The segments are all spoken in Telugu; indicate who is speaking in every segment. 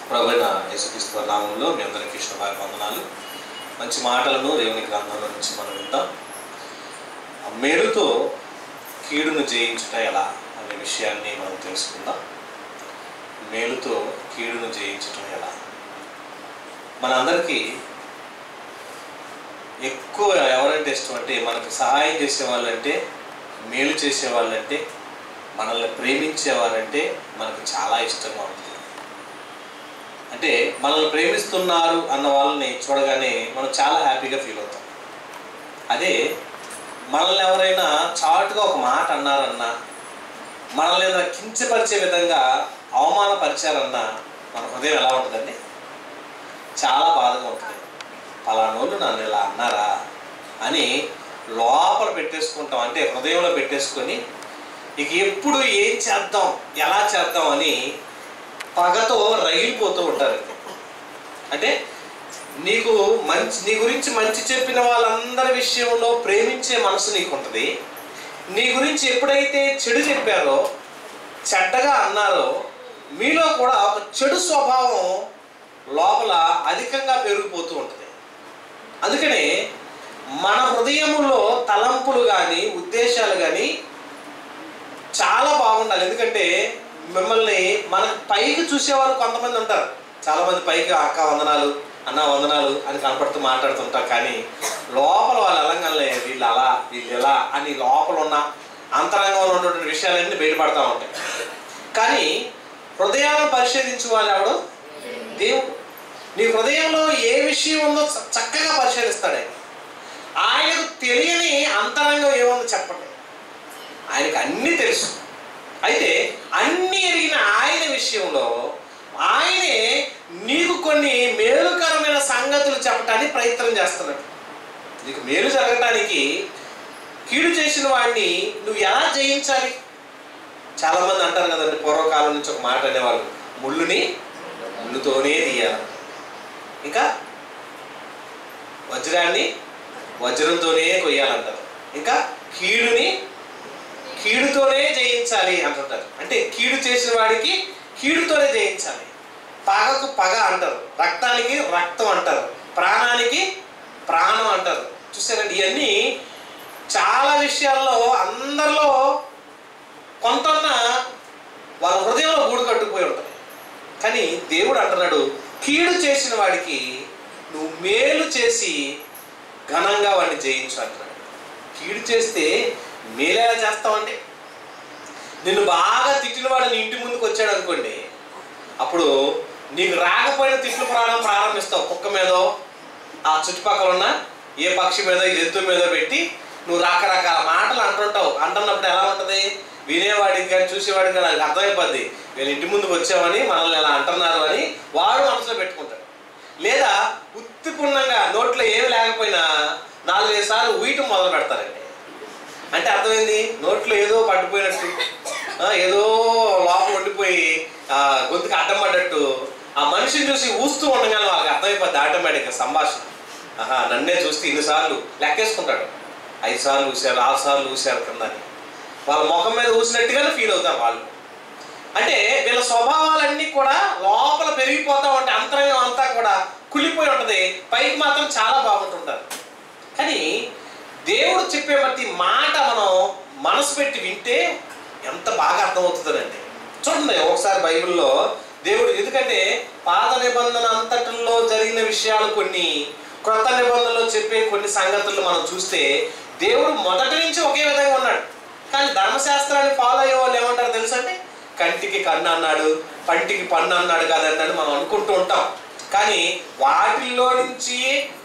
Speaker 1: ప్రభువైన యేసుక్రీస్తు నామములో మీ అందరికీ శుభాకాంక్షలు వందనాలు. మంచి మాటలను దేవుని గ్రంథంలో నుంచి మనం వింటాం. మేలుతో కీడును జయించుట ఎలా అనే విషయాన్ని మనం తెలుసుకుందాం. మేలుతో కీడును జయించటం ఎలా? మనందరికీ ఎక్కువ ఎవరంటే ఇష్టం అంటే, మనకు సహాయం చేసేవాళ్ళంటే, మేలు చేసేవాళ్ళంటే, మనల్ని ప్రేమించేవారంటే మనకు చాలా ఇష్టంగా ఉంటుంది. అంటే మనల్ని ప్రేమిస్తున్నారు అన్న వాళ్ళని చూడగానే మనం చాలా హ్యాపీగా ఫీల్ అవుతాం. అదే మనల్ని ఎవరైనా చాటుగా ఒక మాట అన్నారన్నా, మనల్ని ఏదైనా కించపరిచే విధంగా అవమానపరిచారన్నా మన హృదయం ఎలా ఉంటుందండి? చాలా బాధగా ఉంటుంది. పలానోళ్ళు నన్ను ఇలా అన్నారా అని లోపల పెట్టేసుకుంటాం. అంటే హృదయంలో పెట్టేసుకొని ఇక ఎప్పుడు ఏం చేద్దాం, ఎలా చేద్దాం అని పగతో రగిలిపోతూ ఉంటారు. అంటే నీ గురించి మంచి చెప్పిన వాళ్ళందరి విషయంలో ప్రేమించే మనసు నీకు ఉంటుంది. నీ గురించి ఎప్పుడైతే చెడు చెప్పారో, చెడ్డగా అన్నారో, మీలో కూడా ఒక చెడు స్వభావం లోపల అధికంగా పెరిగిపోతూ ఉంటుంది. అందుకనే మన హృదయములో తలంపులు కానీ ఉద్దేశాలు కానీ చాలా బాగుండాలి. ఎందుకంటే మిమ్మల్ని మనకు పైకి చూసేవాళ్ళు కొంతమంది ఉంటారు. చాలామంది పైకి అక్క వందనాలు, అన్న వందనాలు అని కనపడుతూ మాట్లాడుతుంటారు. కానీ లోపల వాళ్ళు అలంగానే వీళ్ళు అలా, వీళ్ళు ఎలా అని లోపల ఉన్న అంతరంగంలో ఉన్నటువంటి విషయాలన్నీ బయటపడతా ఉంటాయి. కానీ హృదయాలను పరిశోధించే వాళ్ళు ఎవడు? దేవుడు. నీ హృదయంలో ఏ విషయం ఉందో చక్కగా పరిశీలిస్తాడు. ఆయనకు తెలియని అంతరంగం ఏముందో చెప్పండి. ఆయనకు అన్నీ తెలుసు. అయితే అన్నీ ఎరిగిన ఆయన విషయంలో ఆయనే నీకు కొన్ని మేలుకరమైన సంగతులు చెప్పడానికి ప్రయత్నం చేస్తున్నాడు. నీకు మేలు జరగటానికి కీడు చేసిన వాడిని నువ్వు ఎలా జయించాలి? చాలామంది అంటారు కదండి, పూర్వకాలం నుంచి ఒక మాట అనేవాళ్ళు, ముళ్ళుతోనే తీయాలి, ఇంకా వజ్రాన్ని వజ్రంతోనే కొయ్యాలంటారు, ఇంకా కీడుతోనే జయించాలి అంటుంటారు. అంటే కీడు చేసిన వాడికి కీడుతోనే జయించాలి. పగకు పగ అంటారు, రక్తానికి రక్తం అంటారు, ప్రాణానికి ప్రాణం అంటారు. చూసారండి, ఇవన్నీ చాలా విషయాల్లో అందరిలో కొంత వాళ్ళ హృదయంలో గూడు కట్టుకుపోయి ఉంటుంది. కానీ దేవుడు అంటున్నాడు, కీడు చేసిన వాడికి నువ్వు మేలు చేసి ఘనంగా వాడిని జయించు అంటున్నాడు. కీడు చేస్తే మేలేలా చేస్తామండి? నిన్ను బాగా తిట్టిన వాడు నీ ఇంటి ముందుకు వచ్చాడు అనుకోండి, అప్పుడు నీకు రాకపోయిన తిట్లు ప్రారంభిస్తావు. కుక్క మీదో, ఆ చుట్టుపక్కల ఉన్న ఏ పక్షి మీదో, జంతువు మీదో పెట్టి నువ్వు రకరకాల మాటలు అంటుంటావు. అంటున్నప్పుడు ఎలా ఉంటుంది? వినేవాడికి కానీ చూసేవాడికి కానీ అర్థమైపోద్ది, వీళ్ళు ఇంటి ముందుకు వచ్చామని మనల్ని ఎలా అంటున్నారు అని వాడు మనసులో పెట్టుకుంటాడు. లేదా ఉత్తిపుణ్యంగా నోట్లో ఏమి లేకపోయినా 4-5 సార్లు ఉయ్యటం మొదలు పెడతారండి. అంటే అర్థమైంది, నోట్లో ఏదో పడిపోయినట్టు, ఏదో లోపల ఉండిపోయి గొంతుకు అడ్డం పడ్డట్టు ఆ మనిషిని చూసి ఊస్తూ ఉండగానే వాళ్ళకి అర్థమైపోద్ది ఆటోమేటిక్గా సంభాషణ. నన్నే చూస్తే ఇన్నిసార్లు లెక్కేసుకుంటాడు, 5 సార్లు ఊసారు, 6 సార్లు ఊసారు కిందని. వాళ్ళ ముఖం మీద ఊసినట్టుగానే ఫీల్ అవుతారు వాళ్ళు. అంటే వీళ్ళ స్వభావాలన్నీ కూడా లోపల పెరిగిపోతూ ఉంటాయి. అంతరంగం అంతా కూడా కుళ్ళిపోయి ఉంటుంది, పైకి మాత్రం చాలా బాగుంటుంటారు. కానీ దేవుడు చెప్పే ప్రతి మాట మనం మనసు పెట్టి వింటే ఎంత బాగా అర్థమవుతుందండి. చూడండి ఒకసారి బైబిల్లో దేవుడు, ఎందుకంటే పాత నిబంధన అంతటిలో జరిగిన విషయాలు కొన్ని, క్రొత్త నిబంధనలో చెప్పే కొన్ని సంగతులు మనం చూస్తే దేవుడు మొదటి నుంచి ఒకే విధంగా ఉన్నాడు. కానీ ధర్మశాస్త్రాన్ని ఫాలో అయ్యే వాళ్ళు ఏమంటారు తెలుసండి? కంటికి కన్ను అన్నాడు, పంటికి పన్ను అన్నాడు కదండి అని మనం అనుకుంటూ ఉంటాం. కానీ వాటిల్లో నుంచి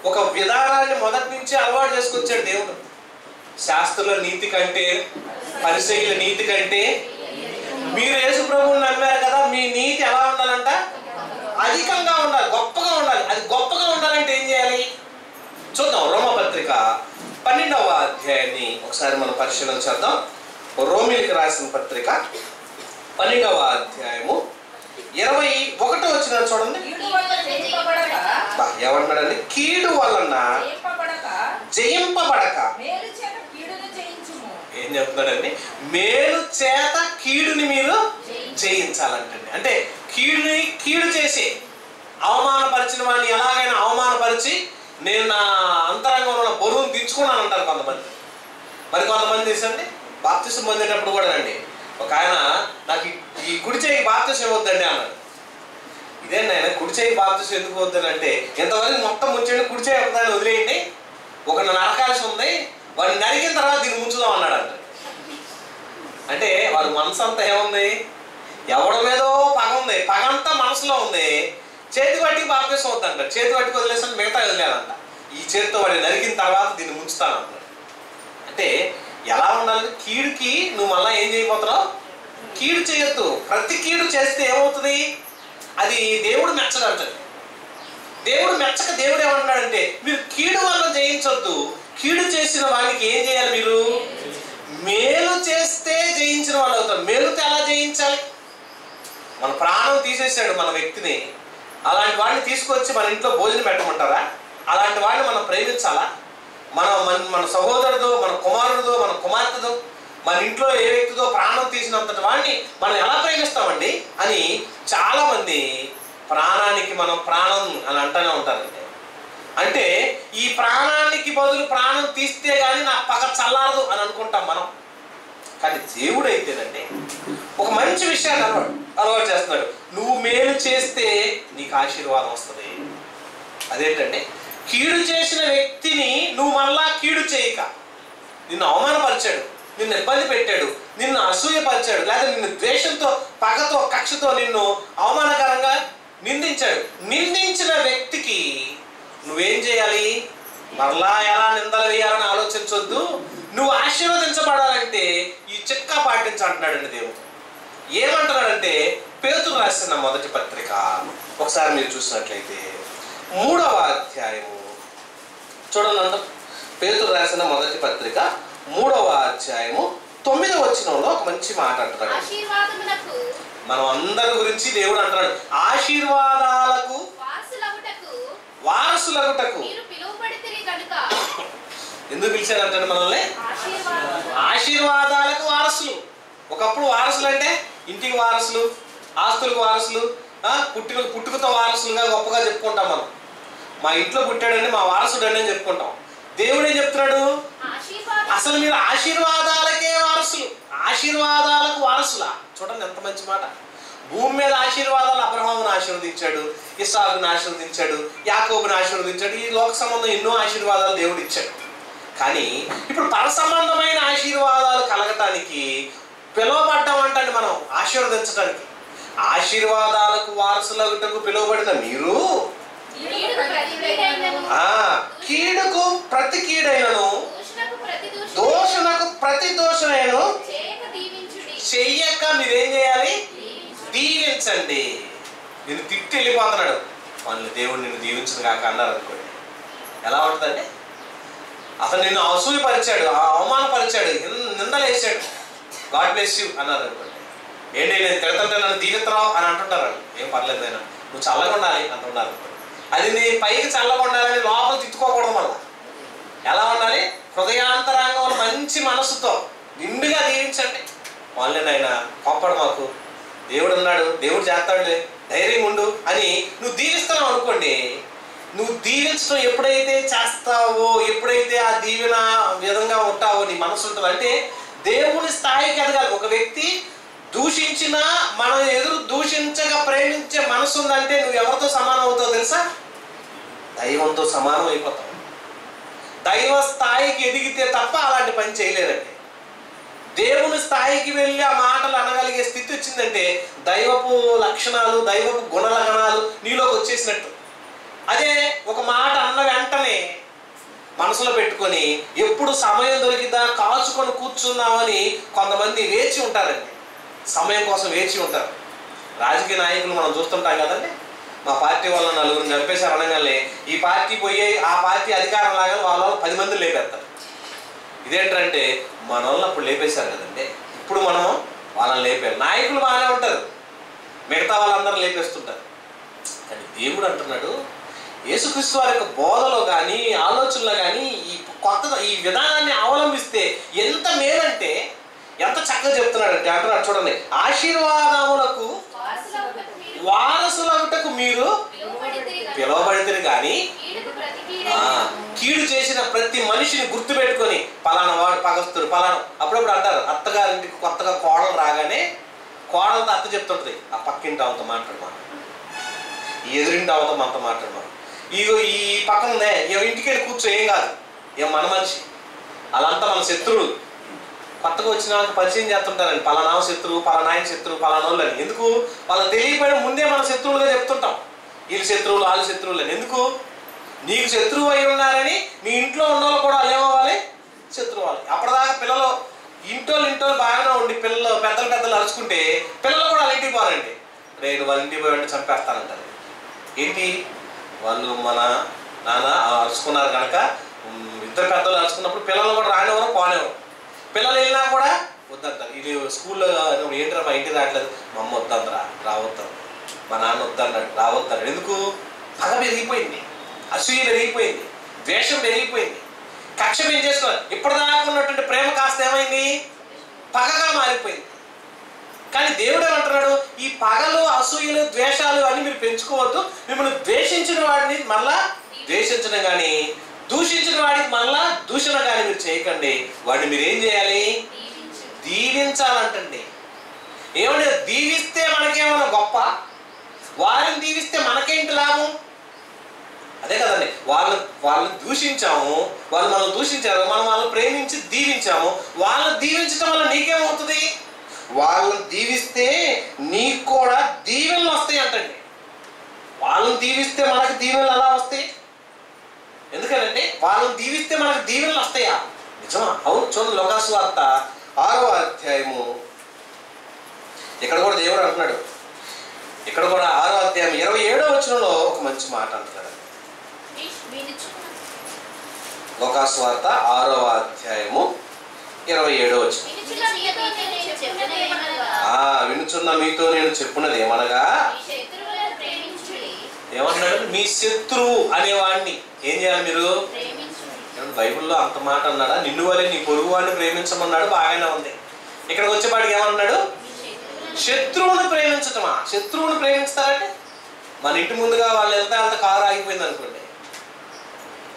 Speaker 1: ఒక విధానాన్ని మొదటి నుంచి అలవాటు చేసుకొచ్చాడు దేవుడు. శాస్త్రుల నీతి కంటే, పరిసయ్యుల నీతి కంటే, మీరు యేసు ప్రభువుని నమ్మారు కదా, మీ నీతి ఎలా ఉండాలంట? అధికంగా ఉండాలి, గొప్పగా ఉండాలి. అది గొప్పగా ఉండాలంటే ఏం చేయాలి? చూద్దాం. రోమపత్రిక 12వ అధ్యాయాన్ని ఒకసారి మనం పరిశీలన చేద్దాం. రోమిలికి రాసిన పత్రిక 12వ అధ్యాయము 21వ వచనం చూడండి. ఏమంటున్నాడండి? కీడు వలన జయింపబడక ఏం చెప్తున్నాడండి? మేలు చేత కీడుని మీరు జయించాలంటండి. అంటే కీడు చేసి అవమానపరిచిన వాడిని ఎలాగైనా అవమానపరిచి నేను నా అంతరంగంలో ఉన్న బరువును దించుకున్నాను అంటారు కొంతమంది. మరి కొంతమంది తెలుసండి బాప్తిసం పొందేటప్పుడు కూడా అండి ఒక ఆయన నాకు ఈ కుడి చేయి బాప్తిసం ఇవ్వద్దండి అన్నాడు. ఇదేంటి ఆయన కుడి చేయి బాప్తిసం ఎందుకు వద్దంటే ఇంతవరకు మొత్తం ముంచండి, కుడి చేయి ఒకదాన్ని వదిలేయండి, ఒక నరకాల్సి ఉంది, వాడిని నరికిన తర్వాత దీన్ని ముంచుదాం అన్నాడు అంట. అంటే వాడు మనసు అంతా ఏముంది, ఎవడి మీదో పగ ఉంది, పగ అంతా మనసులో ఉంది. చేతి పట్టికి బాప్తిసం వద్దంట, చేతి పట్టికి వదిలేసాను మిగతా వదిలేదంట. ఈ చేతితో వాడిని నరికిన తర్వాత దీన్ని ముంచుతాను అన్నాడు. అంటే ఎలా ఉండాలి, కీడుకి నువ్వు మళ్ళీ ఏం చేయబోతున్నావు, కీడు చేయొద్దు. ప్రతి కీడు చేస్తే ఏమవుతుంది, అది దేవుడు మెచ్చడంటాడు. దేవుడు మెచ్చక దేవుడు ఏమంటున్నాడంటే మీరు కీడు వల్ల జయించొద్దు, కీడు చేసిన వాడికి ఏం చేయాలి, మీరు మేలు చేస్తే జయించిన వాళ్ళు అవుతారు. మేలుతో ఎలా జయించాలి, మన ప్రాణం తీసేసాడు మన వ్యక్తిని, అలాంటి వాడిని తీసుకొచ్చి మన ఇంట్లో భోజనం పెట్టమంటారా? అలాంటి వాడిని మనం ప్రేమించాలా? మన సహోదరుదో, మన కుమారుడిదో, మన కుమార్తెదో, మన ఇంట్లో ఏ వ్యక్తితో ప్రాణం తీసినంతటి వాడిని మనం ఎలా ప్రేమిస్తామండి అని చాలామంది ప్రాణానికి మనం ప్రాణం అని అంటూనే ఉంటారండి. అంటే ఈ ప్రాణానికి బదులు ప్రాణం తీస్తే కానీ నా పగ చల్లారదు అని అనుకుంటాం మనం. కానీ దేవుడు అయితేనండి ఒక మంచి విషయాన్ని అలవాటు చేస్తున్నాడు. నువ్వు మేలు చేస్తే నీకు ఆశీర్వాదం వస్తుంది. అదేంటంటే కీడు చేసిన వ్యక్తిని నువ్వు మళ్ళా కీడు చేయక, నిన్ను అవమానపరిచాడు, నిన్ను ఇబ్బంది పెట్టాడు, నిన్ను అసూయపరిచాడు, లేదా నిన్ను ద్వేషంతో, పగతో, కక్షతో నిన్ను అవమానకరంగా నిందించాడు. నిందించిన వ్యక్తికి నువ్వేం చేయాలి, మరలా ఎలా నిందలు వేయాలని ఆలోచించొద్దు. నువ్వు ఆశీర్వదించబడాలంటే ఈ చిట్కా పాటించంటున్నాడండి దేవుడు. ఏమంటున్నాడంటే పేతురు రాసిన మొదటి పత్రిక ఒకసారి మీరు చూసినట్లయితే 3వ అధ్యాయము చూడండి అందరూ. పేతురు రాసిన మొదటి పత్రిక 3వ అధ్యాయము 9వ వచనంలో ఒక మంచి మాట అంటున్నాడు. మనం అందరి గురించి దేవుడు అంటున్నాడు, ఆశీర్వాదాలకు వారసులగుటకు. ఎందుకు పిలిచారంటాడు మనల్ని? ఆశీర్వాదాలకు వారసులు. ఒకప్పుడు వారసులు అంటే ఇంటికి వారసులు, ఆస్తులకు వారసులు, పుట్టుకతో వారసులుగా గొప్పగా చెప్పుకుంటాం మనం. మా ఇంట్లో పుట్టాడండి మా వారసుడు అని చెప్పుకుంటాం. దేవుడు ఏం చెప్తున్నాడు, అసలు మీరు ఆశీర్వాదాలకే వారసులు, ఆశీర్వాదాలకు వారసులా. చూడండి ఎంత మంచి మాట. భూమి మీద ఆశీర్వాదాలు అబ్రహామును ఆశీర్వదించాడు, ఇస్సాకును ఆశీర్వదించాడు, యాకోబును ఆశీర్వదించాడు. ఈ లోక సంబంధం ఎన్నో ఆశీర్వాదాలు దేవుడు ఇచ్చాడు. కానీ ఇప్పుడు పర సంబంధమైన ఆశీర్వాదాలు కలగటానికి పిలువబడ్డం అంటండి మనం, ఆశీర్వదించడానికి. ఆశీర్వాదాలకు వారసులగుటకు పిలువబడిన మీరు కీడుకు ప్రతి కీడైనను దోషణకు ప్రతి దోషణను చెయ్యక మీరేం చేయాలి, దీవించండి. నేను తిట్టి వెళ్ళిపోతున్నాడు, వాళ్ళు దేవుడు నిన్ను దీవించదు కాక అన్నారు అనుకోండి, ఎలా ఉంటుందండి? అతను నిన్ను అసూయపరిచాడు, అవమానపరిచాడు, నిందలేసాడు, గాడ్ బ్లెస్ యూ అన్నారు అనుకోండి. ఏంటి నేను తిడతంటే నన్ను దీవిత్తరావు అని అంటుంటారు. ఏం పర్లేదు అయినా నువ్వు చల్లగా ఉండాలి అంటున్నారు అనుకోండి. అది నీ పైకి చల్లగా ఉండాలని లోపల తిట్టుకోకూడదు. మళ్ళీ ఎలా ఉండాలి, హృదయాంతరాంగంలో మంచి మనసుతో నిండుగా దీవించండి. వాళ్ళని ఆయన కోప్పడు, మాకు దేవుడు ఉన్నాడు, దేవుడు చేస్తాడులే, ధైర్యం ఉండు అని నువ్వు దీవిస్తున్నావు అనుకోండి. నువ్వు దీవించడం ఎప్పుడైతే చేస్తావో, ఎప్పుడైతే ఆ దీవెన విధంగా ఉంటావో నీ మనసు ఉంటుంది. అంటే దేవుని స్థాయికి ఎదగాలి. ఒక వ్యక్తి దూషించినా మనం ఎదురు దూషించగా ప్రేమించే మనసు ఉందంటే నువ్వు ఎవరితో సమానం అవుతావు తెలుసా? దైవంతో సమానం అయిపోతావు. దైవ స్థాయికి ఎదిగితే తప్ప అలాంటి పని చేయలేదండి. దేవుని స్థాయికి వెళ్ళి ఆ మాటలు అనగలిగే స్థితి వచ్చిందంటే దైవపు లక్షణాలు, దైవపు గుణలక్షణాలు నీలోకి వచ్చేసినట్టు. అదే ఒక మాట అన్న వెంటనే మనసులో పెట్టుకొని ఎప్పుడు సమయం దొరికిందా కాచుకొని కూర్చుందామని కొంతమంది వేచి ఉంటారండి. సమయం కోసం వేచి ఉంటారు. రాజకీయ నాయకులు మనం చూస్తుంటాం కదండి, మా పార్టీ వల్ల నలుగురిని చంపేశారు అనగానే ఈ పార్టీ పోయి ఆ పార్టీ అధికారం లాగా వాళ్ళ 10 మందిని లేపేస్తారు. ఇదేంటంటే మన వాళ్ళని అప్పుడు లేపేశారు కదండి, ఇప్పుడు మనం వాళ్ళని లేపారు. నాయకులు బాగానే ఉంటారు, మిగతా వాళ్ళందరూ లేపేస్తుంటారు. కానీ దేవుడు అంటున్నాడు, యేసుక్రీస్తు వారి యొక్క బోధలో కానీ ఆలోచనలో కానీ ఈ విధానాన్ని అవలంబిస్తే ఎంత మేలంటే ఎంత చక్కగా చెప్తున్నాడంటే అంటున్నాడు. చూడండి, ఆశీర్వాదములకు వారసులగుటకు మీరు పిలవబడితే కానీ కీడు చేసిన ప్రతి మనిషిని గుర్తు పెట్టుకొని పలానా వాడు పగస్తుడు పలానా. అప్పుడప్పుడు అంటారు అత్తగారింటికి కొత్తగా కోడలు రాగానే కోడలతో అత్త చెప్తుంటుంది ఆ పక్కింటి ఆమెతో మాట్లాడమా, ఈ ఎదురింటి ఆమెతో మనతో మాట్లాడమా, ఇగో ఈ పక్కన ఉందే ఇంటికి వెళ్ళి కూర్చో ఏం కాదు, ఏం మన మనిషి. అలాంతా మన శత్రువులు. కొత్తగా వచ్చిన వాళ్ళకి పరిచయం చేస్తుంటారండి, పలానా శత్రువు పలానాయన శత్రువు పలానోళ్ళు అని. ఎందుకు? వాళ్ళకి తెలియకపోయినా ముందే మన శత్రువులుగా చెప్తుంటాం, వీళ్ళు శత్రువులు వాళ్ళ శత్రువులు అని. ఎందుకు? నీకు శత్రువు అయి ఉన్నారని మీ ఇంట్లో ఉన్న వాళ్ళు కూడా అలేమవ్వాలి, శత్రువు అవ్వాలి. అప్పటిదాకా పిల్లలు ఇంట్లో బాగానే ఉండి పెద్దలు అరుచుకుంటే పిల్లలు కూడా వాళ్ళ ఇంటికి పోరండి. నేను వాళ్ళ ఇంటికి పోయి చంపేస్తానంటారు. ఏంటి? వాళ్ళు మన నాన్న అరుచుకున్నారు కనుక ఇద్దరు పెద్దలు అరుచుకున్నప్పుడు పిల్లలు కూడా రానివ్వరు పోనేవారు. పిల్లలు వెళ్ళినా కూడా వద్దంటారు. ఇది స్కూల్లో ఏంటరా మా ఇంటికి రావట్లేదు, మా అమ్మ వద్దంతరా రావద్దాం, మా నాన్న వద్దన్నాడు రావద్దన్నాడు. ఎందుకు? పగ పెరిగిపోయింది, అసూయ పెరిగిపోయింది, ద్వేషం పెరిగిపోయింది, కక్ష పెంచేసుకోవాలి. ఇప్పటిదాకా ఉన్నటువంటి ప్రేమ కాస్త ఏమైంది? పగగా మారిపోయింది. కానీ దేవుడు ఏమంటున్నాడు? ఈ పగలు అసూయలు ద్వేషాలు అన్ని మీరు పెంచుకోవద్దు. మిమ్మల్ని ద్వేషించిన వాడిని మళ్ళా ద్వేషించడం కానీ దూషించిన వాడికి మళ్ళా దూషణ కానీ మీరు చేయకండి. వాడిని మీరు ఏం చేయాలి? దీవించాలంటండి. ఏమంటే దీవిస్తే మనకేమన్నా గొప్ప, వారిని దీవిస్తే మనకేంటి లాభం? అదే కదండి. వాళ్ళని దూషించాము, వాళ్ళు మనల్ని దూషించారు, మనం వాళ్ళని ప్రేమించి దీవించాము. వాళ్ళని దీవించడం వల్ల నీకేమవుతుంది? వాళ్ళని దీవిస్తే నీకు కూడా దీవెనలు వస్తాయి అంటండి. వాళ్ళని దీవిస్తే మనకు దీవెనలు ఎలా వస్తాయి? ఎందుకంటే వాళ్ళని దీవిస్తే మనకు దీవెనలు వస్తాయా? నిజమా? అవును. చూడండి లోకాసు వార్త 6వ అధ్యాయము. ఇక్కడ కూడా దేవుడు అంటున్నాడు, ఇక్కడ కూడా 6వ అధ్యాయం 27వ వచనంలో ఒక మంచి మాట అంటున్నాడు. లోకాసు వార్త 6వ అధ్యాయము 27వ వచనం. వినుచున్న మీతో నేను చెప్పున్నది ఏమనగా, ఏమన్నాడు? మీ శత్రువు అనేవాడిని ఏం చేయాలి మీరు? బైబిల్లో అంత మాట అన్నాడా? నిన్ను వలె నీ పొరుగు వాడిని ప్రేమించమన్నాడు, బాగానే ఉంది. ఇక్కడికి వచ్చేపాటికి ఏమన్నాడు? శత్రువుని ప్రేమించటమా? శత్రువుని ప్రేమించుతారంటే మన ఇంటి ముందుగా వాళ్ళు వెళ్తే అంత కారు ఆగిపోయింది అనుకోండి,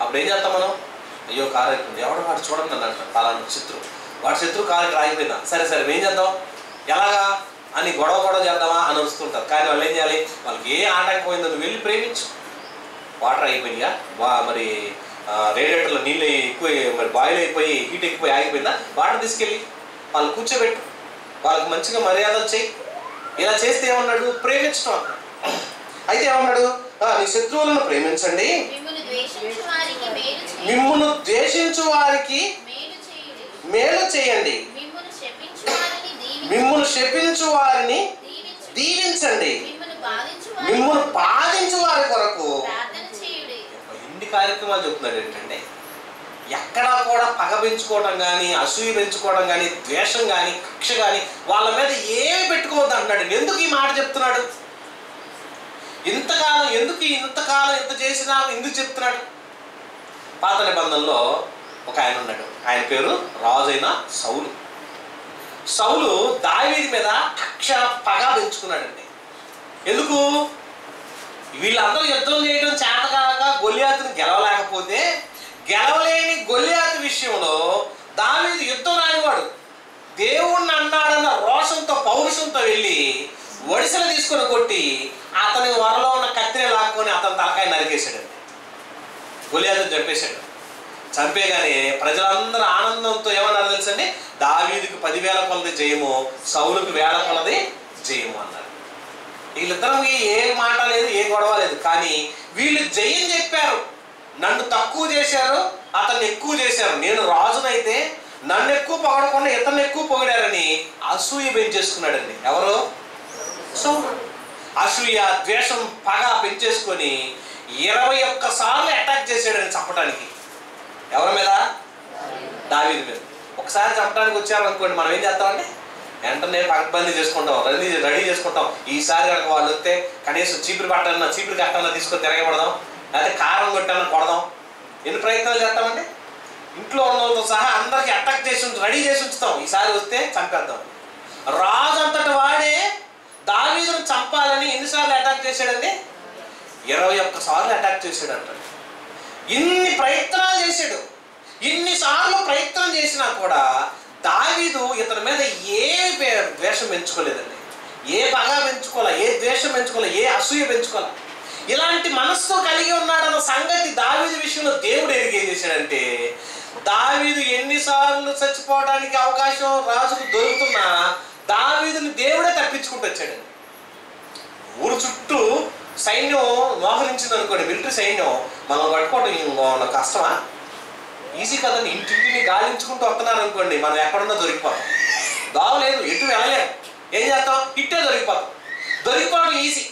Speaker 1: అప్పుడు ఏం చేస్తాం మనం? అయ్యో కారు అయిపోయింది, ఎవడో వాడు చూడండి అని అంటాం. పలానా శత్రువు, వాడి శత్రువు కారు ఇక్కడ ఆగిపోయిందా, సరే ఏం చేద్దాం, ఎలాగా అని గొడవ చేద్దామా అని వస్తుంటారు. కానీ వాళ్ళు ఏం చేయాలి? వాళ్ళకి ఏ ఆటంకం పోయిందో నువ్వు వెళ్ళి ప్రేమించు. వాటర్ అయిపోయినాయా, మరి రేడియేటర్లో నీళ్ళు ఎక్కువ, మరి బాయిల్ అయిపోయి హీట్ ఎక్కువ ఆగిపోయిందా, వాటర్ తీసుకెళ్ళి వాళ్ళు కూర్చోబెట్టు, వాళ్ళకి మంచిగా మర్యాదలు చెయ్యి. ఇలా చేస్తే ఏమన్నాడు? ప్రేమించడం అన్నాడు. అయితే ఏమన్నాడు? నీ శత్రువులను ప్రేమించండి, మిమ్మును ద్వేషించు వారికి మేలు చేయండి, మిమ్మును శపించు వారిని దీవించండి, మిమ్మును బాధించు వారి కొరకు. ఇన్ని కార్యక్రమాలు చెప్తున్నాడు. ఏంటంటే ఎక్కడా కూడా పగ పెంచుకోవడం కానీ, అసూయ పెంచుకోవడం కానీ, ద్వేషం కానీ, కక్ష కానీ వాళ్ళ మీద ఏమి పెట్టుకోవద్దు అంటున్నాడు. ఎందుకు ఈ మాట చెప్తున్నాడు? ఇంతకాలం ఇంత చేసినా ఎందుకు చెప్తున్నాడు? పాత నిబంధనలో ఒక ఆయన ఉన్నాడు, ఆయన పేరు రాజైన సౌలు. సౌలు దావీదు మీద కక్ష పగ పెంచుకున్నాడండి. ఎందుకు? వీళ్ళందరూ యుద్ధం చేయడం చేతకాక గొల్లియాతుని గెలవలేకపోతే, గెలవలేని గొల్లియాతు విషయంలో దావీదు యుద్ధం రానివాడు, దేవుణ్ణి అన్నాడన్న రోషంతో పౌరుషంతో వెళ్ళి ఒడిసెలు తీసుకుని కొట్టి అతని వరలో ఉన్న కత్తిని లాక్కొని అతని తలకాయ నరికేశాడండి. గొల్లియాతుని చంపేశాడు. చంపేగానే ప్రజలందరూ ఆనందంతో ఏమన్నారు తెలుసండి? దావీదుకి 10,000 కొలది జయము, సౌలుకి 1,000 కొలది జయము అన్నారు. వీళ్ళిద్దరికి ఏ మాట లేదు, ఏ గొడవ లేదు. కానీ వీళ్ళు జయం చెప్పారు. నన్ను తక్కువ చేశారు, అతన్ని ఎక్కువ చేశారు. నేను రాజునైతే నన్ను ఎక్కువ పొగడకుండా ఇతన్ని ఎక్కువ పొగిడారని అసూయ పెంచేసుకున్నాడండి. ఎవరు? సౌలు. అసూయ, ద్వేషం, పగ పెంచేసుకొని 21 సార్లు అటాక్ చేశాడని చంపడానికి. ఎవరి మీద? దావీదు మీద. ఒకసారి చంపడానికి వచ్చారు అనుకోండి, మనం ఏం చేస్తామండి? వెంటనే పగబందీ చేసుకుంటాం, రెడీ చేసుకుంటాం. ఈసారి కనుక వాళ్ళు వస్తే కనీసం చీపురు కట్టన్నా తీసుకొని తిరగబడదాం, లేకపోతే కారం కొట్టన్నా కొడదాం. ఎన్ని ప్రయత్నాలు చేస్తామండి? ఇంట్లో ఉన్న వాళ్ళతో సహా అందరికి అటాక్ చేసి రెడీ చేసి ఉంచుతాం, ఈసారి వస్తే చంపేద్దాం. రాజు అంతటి వాడే దావీదును చంపాలని ఎన్నిసార్లు అటాక్ చేశాడండి? 21 సార్లు అటాక్ చేశాడు అంటాడు. ఇన్ని ప్రయత్నాలు చేశాడు. ఇన్నిసార్లు ప్రయత్నం చేసినా కూడా దావీదు ఇతని మీద ఏ ద్వేషం పెంచుకోలేదండి. ఏ పగ పెంచుకోలే, ఏ ద్వేషం పెంచుకోలే, ఏ అసూయ పెంచుకోలే. ఇలాంటి మనస్సు కలిగి ఉన్నాడన్న సంగతి దావీదు విషయంలో దేవుడు ఏం చేశాడంటే, దావీదు ఎన్నిసార్లు చచ్చిపోవడానికి అవకాశం రాజుకు దొరుకుతున్నా దావీదుని దేవుడే తప్పించుకుంటూ వచ్చాడండి. ఊరు చుట్టూ సైన్యం మోహరించింది అనుకోండి, మిలిటరీ సైన్యం, మనం పట్టుకోవడం కష్టమా? ఈజీ కదండి. ఇంటింటిని గాలించుకుంటూ వస్తున్నారు అనుకోండి, మనం ఎక్కడున్నా దొరికిపోతాం. దావలేదు, ఎటు వెళ్ళలేము. ఏం చేస్తాం? ఇట్టే దొరికిపోతాం. దొరికిపోవడం ఈజీ.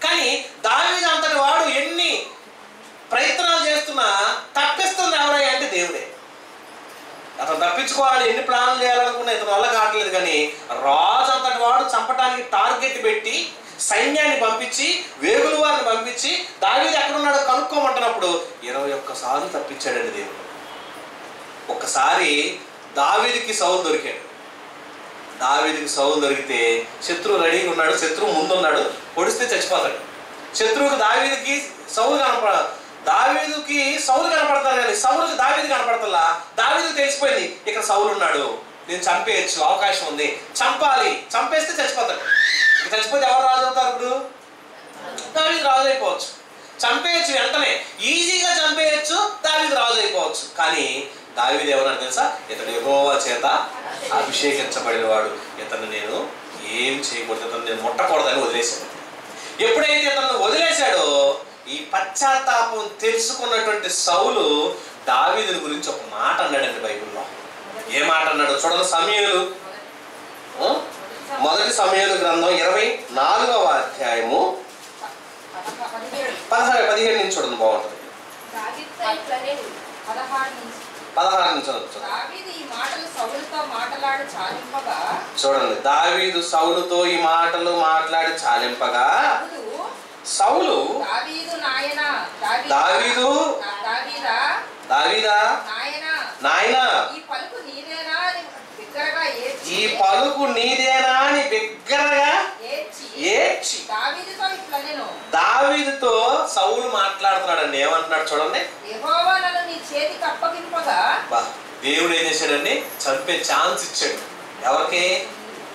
Speaker 1: కానీ దావీదు అంతటి వాడు ఎన్ని ప్రయత్నాలు చేస్తున్నా తప్పిస్తుంది ఎవరై అంటే దేవుడే. అతను తప్పించుకోవాలని ఎన్ని ప్లాన్లు చేయాలనుకున్నా ఇతని వల్ల కావట్లేదు. కానీ రాజు అంతటి వాడు చంపడానికి టార్గెట్ పెట్టి సైన్యాన్ని పంపించి, వేగుల వారిని పంపించి దావీదు ఎక్కడున్నాడో కనుక్కోమంటున్నప్పుడు 21 సార్లు తప్పించాడండి దేవుడు. ఒక్కసారి దావీదుకి సౌలు దొరికాడు. దావీదుకి సౌలు దొరికితే శత్రువు రెడీగా ఉన్నాడు, శత్రువు ముందున్నాడు, పొడిస్తే చచ్చిపోతాడు. శత్రువుకి దావీదుకి సౌలు దావీదుకి సౌలు కనపడతారు కానీ సౌలుకి దావీదు కనపడతలా. దావీదుకి తెలిసిపోయింది ఇక్కడ సౌలు ఉన్నాడు, నేను చంపేయచ్చు, అవకాశం ఉంది, చంపాలి. చంపేస్తే చచ్చిపోతాడు. చచ్చిపోతే ఎవరు రాజు అవుతారు? ఇప్పుడు దావీదు రాజు అయిపోవచ్చు. చంపేయచ్చు, వెంటనే ఈజీగా చంపేయచ్చు, దావీదు రాజు అయిపోవచ్చు. కానీ దావీదు ఏమన్నాడు తెలుసా? ఇతడు యెహోవా చేత అభిషేకించబడిన వాడు, ఇతను నేను ఏం చేయకూడదు, ఇతను నేను ముట్టకూడదని వదిలేశాడు. ఎప్పుడైతే ఇతను వదిలేశాడో ఈ పశ్చాత్తాపం తెలుసుకున్నటువంటి సౌలు దావీదుని గురించి ఒక మాట అన్నాడండి బైబిల్లో. ఏ మాట అన్నాడు చూడండి. సమూయేలు, మొదటి సమూయేలు గ్రంథం 24వ అధ్యాయము 17 నుంచి చూడండి, బాగుంటుంది. 16 నుంచి చూడండి. దావీదు సౌలుతో ఈ మాటలు మాట్లాడి చాలింపగా సౌలు దావీదా నాయనా ఈ పలుకు నీదేనా అని బిగ్గరగా ఏడ్చి దావీదుతో సౌలు మాట్లాడుతున్నాడండి. ఏమంటున్నాడు చూడండి. దేవుడు ఏం చేశాడండి? చంపే ఛాన్స్ ఇచ్చాడు. ఎవరికి?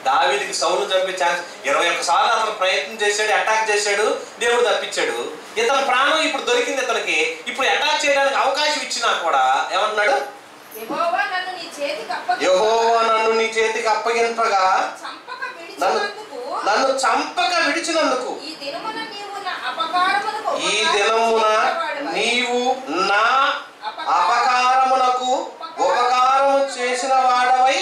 Speaker 1: దావీదుకి సౌలు చంపే ఛాన్స్. 21 సార్లు అతను ప్రయత్నం చేశాడు, అటాక్ చేశాడు, దేవుడు తప్పించాడు. ఇతని ప్రాణం ఇప్పుడు దొరికింది ఇతనికి. ఇప్పుడు అటాక్ చేయడానికి అవకాశం ఇచ్చినా కూడా ఏమంటున్నాడు? యెహోవా నన్ను నీ చేతికి అప్పగింపగా నన్ను చంపక విడిచినందుకు ఈ దినమున నీవు నా అపకారమునకు ఉపకారము చేసిన వాడవై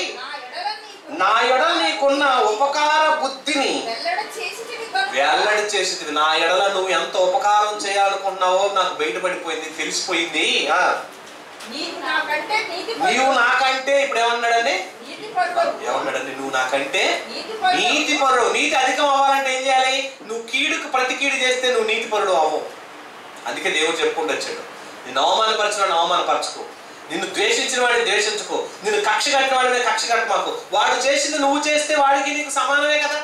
Speaker 1: నా ఎడల నీకున్న ఉపకార బుద్ధిని వెల్లడి చేసితివి. నా ఎడల నువ్వు ఎంత ఉపకారం చేయాలనుకుంటున్నావో నాకు బయటపడిపోయింది, తెలిసిపోయింది. నీవు నాకంటే ఇప్పుడు ఏమన్నాడండి? ఏమన్నాడండి? నువ్వు నాకంటే నీతి పరుడు. నీతి అధికం అవ్వాలంటే ఏం చేయాలి? నువ్వు కీడుకు ప్రతి కీడు చేస్తే నువ్వు నీతి పరుడు అవ్వవు. అందుకే దేవుడు చెప్పుకుంటూ వచ్చాడు, నిన్ను అవమానపరిచిన వాడిని అవమానపరచుకో, నిన్ను ద్వేషించిన వాడిని ద్వేషించుకో, నిన్ను కక్ష కట్టిన వాడిని కక్ష కట్టమాకు. వాడు చేసింది నువ్వు చేస్తే వాడికి నీకు సమానమే కదా.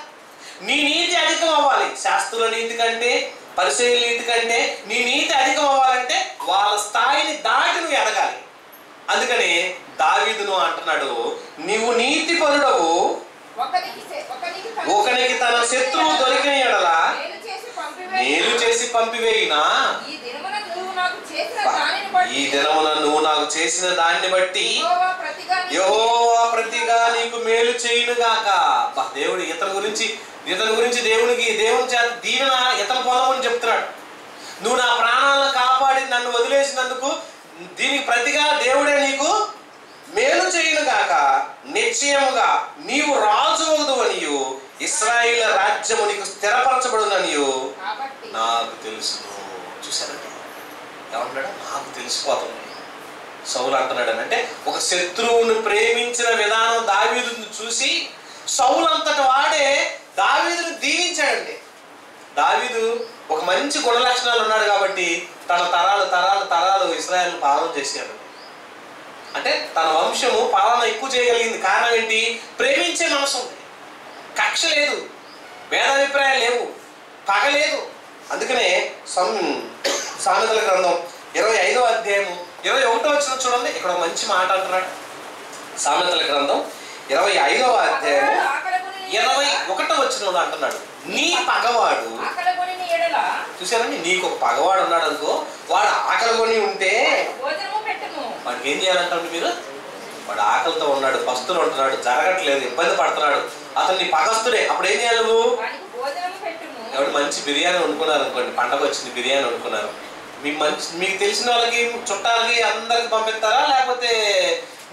Speaker 1: నీ నీతి అధికం అవ్వాలి. శాస్త్రుల నీతి కంటే, పరిసయ్యుల నీతి కంటే నీ నీతి అధికం అవ్వాలంటే వాళ్ళ స్థాయిని దాటి నువ్వు ఎదగాలి. అందుకని దావీదును అంటున్నాడు, నీవు నీతి పరుడవు, ఒకనికి తన శత్రువు దొరికిన ఎడల మేలు చేసి పంపివేయినా ఈ దినమున నువ్వు నాకు చేసిన దాన్ని బట్టి యెహోవా ప్రతిగా నీకు మేలు చేయునుగాక. దేవుడు ఇతని గురించి దేవుని చేత దీవెన ఇతను పొందమని చెప్తున్నాడు. నువ్వు నా ప్రాణాలను కాపాడి నన్ను వదిలేసినందుకు దీనికి ప్రతిగా దేవుడే నీకు మేలు చేయునుగాక. నిశ్చయముగా నీవు రాజు అవుదువనియు ఇశ్రాయేలు రాజ్యము నీకు స్థిరపరచబడుననియు నాకు తెలుసును. చూశారంటే ఏమంటున్నాడు? నాకు తెలిసిపోతుంది. సౌలు అంటున్నాడు అంటే ఒక శత్రువును ప్రేమించిన విధానం దావీదును చూసి సౌలు అంతటి వాడే దావీదును దీవించాడండి. దావీదు ఒక మంచి గుణ లక్షణాలు ఉన్నాడు కాబట్టి తన తరాలు ఇశ్రాయేలును పాలన చేశాడు. అంటే తన వంశము పాలన ఎక్కువ చేయగలిగింది. కారణం ఏంటి? ప్రేమించే మనసు ఉంది, కక్ష లేదు, భేదాభిప్రాయాలు లేవు, పగ లేదు. అందుకనే సామెతల గ్రంథం 25వ అధ్యాయము 21వ వచనం చూడండి. ఇక్కడ మంచి మాట అంటున్నాడు. సామెతల గ్రంథం 25వ అధ్యాయము 21వ వచనంలో అంటున్నాడు, నీ పగవాడు. చూసారండి, నీకు ఒక పగవాడు ఉన్నాడు అనుకో, వాడు ఆకలి కొని ఉంటే వాడికి ఏం చేయాలంటే మీరు, వాడు ఆకలితో ఉన్నాడు, పస్తులు ఉంటున్నాడు, జరగట్లేదు, ఇబ్బంది పడుతున్నాడు, అతను నీ పగస్తుడే. అప్పుడు ఏం చేయాలి నువ్వు? ఎవరు మంచి బిర్యానీ వండుకున్నారు అనుకోండి, పండగ వచ్చింది బిర్యానీ వండుకున్నారు, మీకు తెలిసిన వాళ్ళకి చుట్టాలకి అందరికి పంపిస్తారా, లేకపోతే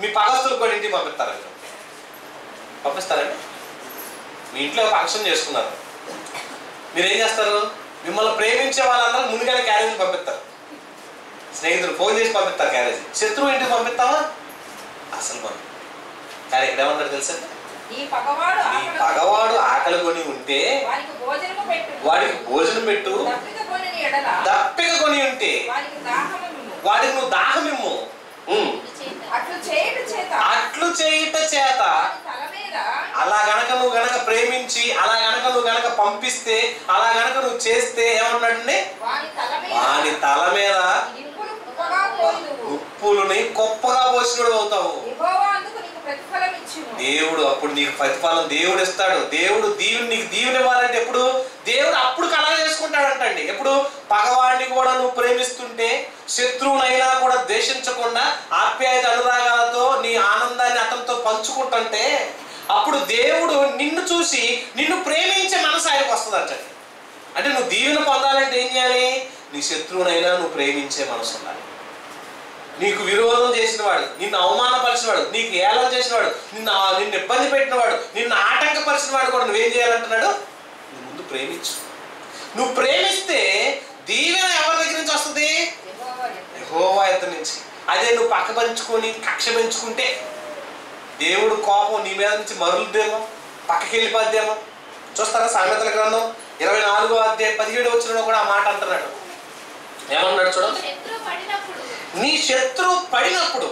Speaker 1: మీ పగస్తులకు కూడా ఇంటికి పంపిస్తారా? మీరు పంపిస్తారండి. మీ ఇంట్లో ఫంక్షన్ చేసుకున్నారు, మీరేం చేస్తారు? మిమ్మల్ని ప్రేమించే వాళ్ళందరూ ముందుగానే క్యారేజీ పంపిస్తారు. స్నేహితులు ఫోన్ చేసి పంపిస్తారు క్యారేజీ. శత్రువు ఇంటికి పంపిస్తావా? అసలు పంపి. కానీ ఇక్కడ ఏమంటారు తెలుసా, నీ పగవాడు ఆకలి కొని ఉంటే వాడికి భోజనం పెట్టు, దప్పిక కొని ఉంటే వాడికి నువ్వు దాహమిమ్ము. అట్లు చేయుట చేత అలా గనక నువ్వు గనక ప్రేమించి, అలా గనక నువ్వు గనక పంపిస్తే, అలా గనక నువ్వు చేస్తే ఏమన్నాడండి, వాని తల మీద ఉప్పులని గొప్పగా పోసినోడు అవుతావు. దేవుడు అప్పుడు నీకు ప్రతిఫలం దేవుడు ఇస్తాడు. దేవుడు నీకు దీవెన ఇవ్వాలంటే ఎప్పుడు? దేవుడు అప్పుడు కలగ చేసుకుంటాడంటండి. ఎప్పుడు? పగవాడిని కూడా నువ్వు ప్రేమిస్తుంటే, శత్రువునైనా కూడా ద్వేషించకుండా ఆప్యాయత అనురాగాలతో నీ ఆనందాన్ని అతనితో పంచుకుంటుంటే, అప్పుడు దేవుడు నిన్ను చూసి నిన్ను ప్రేమించే మనసు ఆయనకు వస్తుందంట. అంటే నువ్వు దీవెన పొందాలంటే ఏం చేయాలి? నీ శత్రువునైనా నువ్వు ప్రేమించే మనసు ఉండాలి. నీకు విరోధం చేసినవాడు, నిన్ను అవమానపరిచినవాడు, నీకు ఏలం చేసినవాడు, నిన్ను ఇబ్బంది పెట్టినవాడు, నిన్ను ఆటంకపరిచిన వాడు కూడా నువ్వేం చేయాలంటున్నాడు? నువ్వు ముందు ప్రేమించు. నువ్వు ప్రేమిస్తే దీవెన ఎవరి దగ్గర నుంచి వస్తుంది? యెహోవా దగ్గర నుంచి. అదే నువ్వు పక్క పంచుకొని కక్ష పెంచుకుంటే దేవుడు కోపం నీ మీద నుంచి మరులుదేమో, పక్కకి వెళ్ళిపోద్దేమో. చూస్తారా సామెతల గ్రంథం 24వ అధ్యాయం 17వ వచనంలో కూడా ఆ మాట అంటున్నాడు. ఏమన్నాడు చూడండి, నీ శత్రువు పడినప్పుడు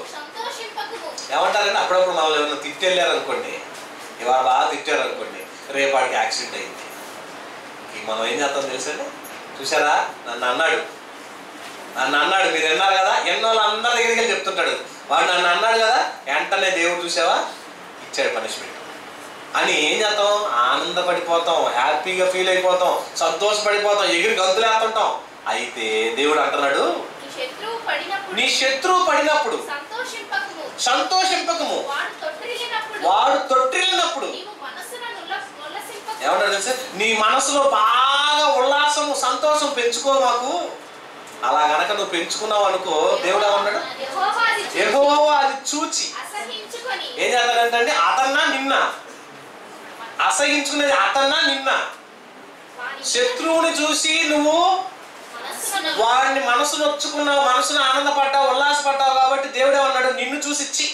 Speaker 1: ఏమంటారంటే, అప్పుడప్పుడు మనం ఏమన్నా తిట్టెళ్ళారు అనుకోండి, ఇవాళ బాగా తిట్టారు అనుకోండి, రేపు వాడికి యాక్సిడెంట్ అయింది, మనం ఏం చేస్తాం తెలుసండి? చూసారా, నన్ను అన్నాడు మీరు విన్నారు కదా, ఎన్నో అందరి దగ్గరికి వెళ్ళి చెప్తుంటాడు, వాడు నన్ను అన్నాడు కదా, వెంటనే దేవుడు చూసావా ఇచ్చాడు పనిష్మెంట్ అని ఏం చేస్తాం? ఆనందపడిపోతాం, హ్యాపీగా ఫీల్ అయిపోతాం, సంతోషపడిపోతాం, ఎగిరి గంతులేస్తుంటాం. అయితే దేవుడు అంటున్నాడు, నీ శత్రువు పడినప్పుడు సంతోషింపకము, వాడు తొట్టిల్లినప్పుడు ఏమంటారు తెలుసా, నీ మనసులో బాగా ఉల్లాసము సంతోషం పెంచుకో మాకు. అలా గనక నువ్వు పెంచుకున్నావు అనుకో, దేవుడు ఏమన్నాడు, యెహోవా అది చూచి ఏం చేస్తాడంటే, అతన్నా నిన్న అసహించుకునేది, అతన్నా నిన్న. శత్రువుని చూసి నువ్వు వాడిని మనసు నొచ్చుకున్నావు, మనసును ఆనందపడ్డావు, ఉల్లాసపడ్డావు కాబట్టి దేవుడు ఏమన్నాడు, నిన్ను చూసి ఇచ్చి.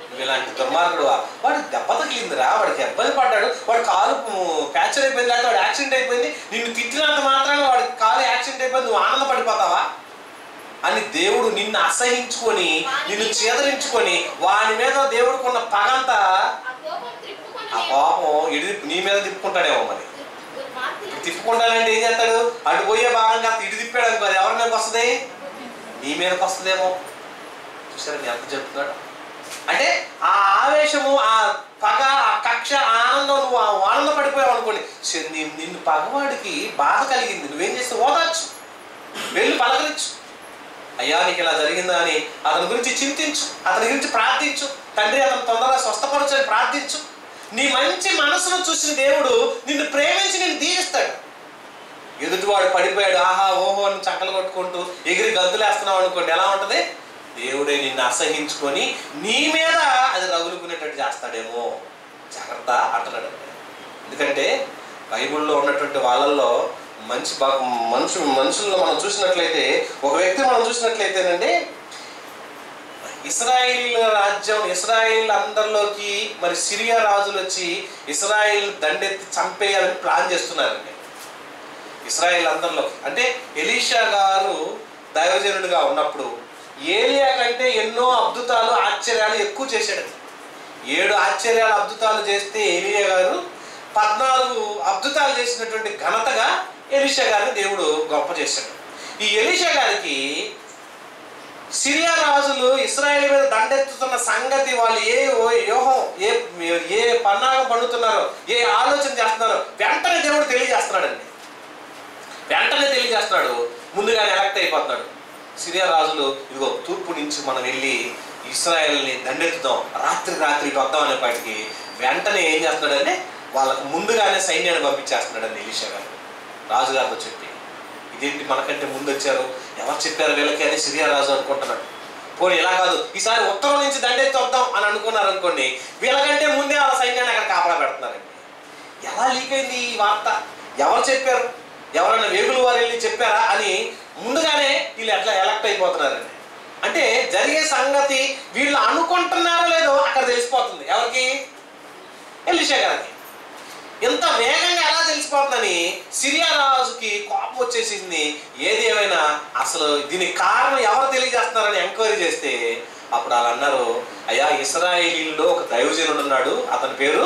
Speaker 1: నువ్వు ఇలాంటి దుర్మార్గుడు, వాడు దెబ్బ తగిలిందిరా, వాడికి ఇబ్బంది పడ్డాడు, వాడు కాలు ఫ్రాక్చర్ అయిపోయింది, లేకపోతే వాడు యాక్సిడెంట్ అయిపోయింది, నిన్ను తిట్టినంత మాత్రాన వాడి కాలు యాక్సిడెంట్ అయిపోయింది, నువ్వు ఆనందపడిపోతావా అని దేవుడు నిన్ను అసహించుకొని, నిన్ను చేదరించుకొని, వాని మీద దేవుడుకున్న పగంతా, ఆ కోపం నీ మీద తిప్పుకుంటాడేమో. మరి తిప్పుకుంటానంటే ఏం చేస్తాడు? అటు పోయే భాగం కాస్త ఇటు తిప్పాడు అనుకో, ఎవరి మీదకి వస్తుంది? నీ మీదకి వస్తుందేమో. చూసారా ఎంత చెప్తున్నాడు అంటే, ఆ ఆవేశము, ఆ పగ, ఆ కక్ష, ఆనందం, నువ్వు ఆనందపడిపోయావు అనుకోండి, నిన్ను పగవాడికి బాధ కలిగింది, నువ్వేం చేస్తావు? ఓదార్చు, వెళ్ళి పలకరించు, అయ్యా నీకు ఇలా జరిగిందా అని అతని గురించి చింతించు, అతని గురించి ప్రార్థించు, తండ్రి అతను తొందరగా స్వస్థపరచని ప్రార్థించు. నీ మంచి మనసును చూసిన దేవుడు నిన్ను ప్రేమించి నిన్ను దీవిస్తాడు. ఎదుటివాడు పడిపోయాడు, ఆహా ఓహో అని చక్కలు కొట్టుకుంటూ ఎగిరి గంతులేస్తున్నావు అనుకోండి, ఎలా ఉంటుంది? దేవుడే నిన్ను అసహించుకొని నీ మీద అది రగులుకునేటట్టు చేస్తాడేమో, జాగ్రత్త అంటున్నాడు. ఎందుకంటే బైబిల్లో ఉన్నటువంటి వాళ్ళల్లో మనుషుల్లో మనం చూసినట్లయితే, ఒక వ్యక్తి మనం చూసినట్లయితేనండి, ఇశ్రాయేల్ రాజ్యం, ఇశ్రాయేల్ అందరిలోకి మరి సిరియా రాజులు వచ్చి ఇశ్రాయేల్ దండెత్తి చంపేయాలని ప్లాన్ చేస్తున్నారండి. ఇశ్రాయేల్ అందరిలోకి అంటే ఎలీషా గారు దైవజనుడిగా ఉన్నప్పుడు ఏలియా కంటే ఎన్నో అద్భుతాలు, ఆశ్చర్యాలు ఎక్కువ చేశాడు. 7 ఆశ్చర్యాలు, అద్భుతాలు చేస్తే ఏలియా గారు 14 అద్భుతాలు చేసినటువంటి ఘనతగా ఎలీషా గారిని దేవుడు గొప్ప చేశాడు. ఈ ఎలీషా గారికి సిరియా రాజులు ఇశ్రాయేలు మీద దండెత్తుతున్న సంగతి, వాళ్ళు ఏ వ్యూహం, ఏ పన్నాగం పండుతున్నారో, ఏ ఆలోచన చేస్తున్నారో వెంటనే దేవుడు తెలియజేస్తున్నాడండి. వెంటనే తెలియజేస్తున్నాడు. ముందుగానే ఎలక్ట్ అయిపోతున్నాడు. సిరియా రాజులు ఇదిగో తూర్పు నుంచి మనం వెళ్ళి ఇశ్రాయేల్ని దండెత్తుతాం, రాత్రికి వద్దాం అనేపాటికి వెంటనే ఏం చేస్తున్నాడంటే వాళ్ళకు ముందుగానే సైన్యాన్ని పంపించేస్తున్నాడండి ఎలీషా గారు రాజుగారితో చెప్పి. ఇదేంటి మనకంటే ముందు వచ్చారు, ఎవరు చెప్పారు వీళ్ళకి అని సిరియా రాజు అనుకుంటున్నాడు. పోనీ ఇలా కాదు, ఈసారి ఉత్తరం నుంచి దండెత్తి వద్దాం అని అనుకున్నారు అనుకోండి, వీళ్ళకంటే ముందే వాళ్ళ సైన్యాన్ని అక్కడ కాపలా పెడుతున్నారండి. ఎలా లీక్ అయింది ఈ వార్త, ఎవరు చెప్పారు, ఎవరైనా వేగులు వారు వెళ్ళి చెప్పారా అని ముందుగానే వీళ్ళు ఎట్లా ఎలక్ట్ అయిపోతున్నారండి. అంటే జరిగే సంగతి వీళ్ళు అనుకుంటున్నారో లేదో అక్కడ తెలిసిపోతుంది. ఎవరికి? ఎలీషా గారికి. ఇంత వేగంగా ఎలా తెలిసిపోతుందని సిరియా రాజుకి కోపం వచ్చేసింది. ఏది ఏమైనా అసలు దీనికి కారణం ఎవరు తెలియజేస్తున్నారని ఎంక్వైరీ చేస్తే అప్పుడు వాళ్ళు అన్నారు, అయ్యా ఇశ్రాయేలీలో ఒక దైవజనుడు ఉన్నాడు, అతని పేరు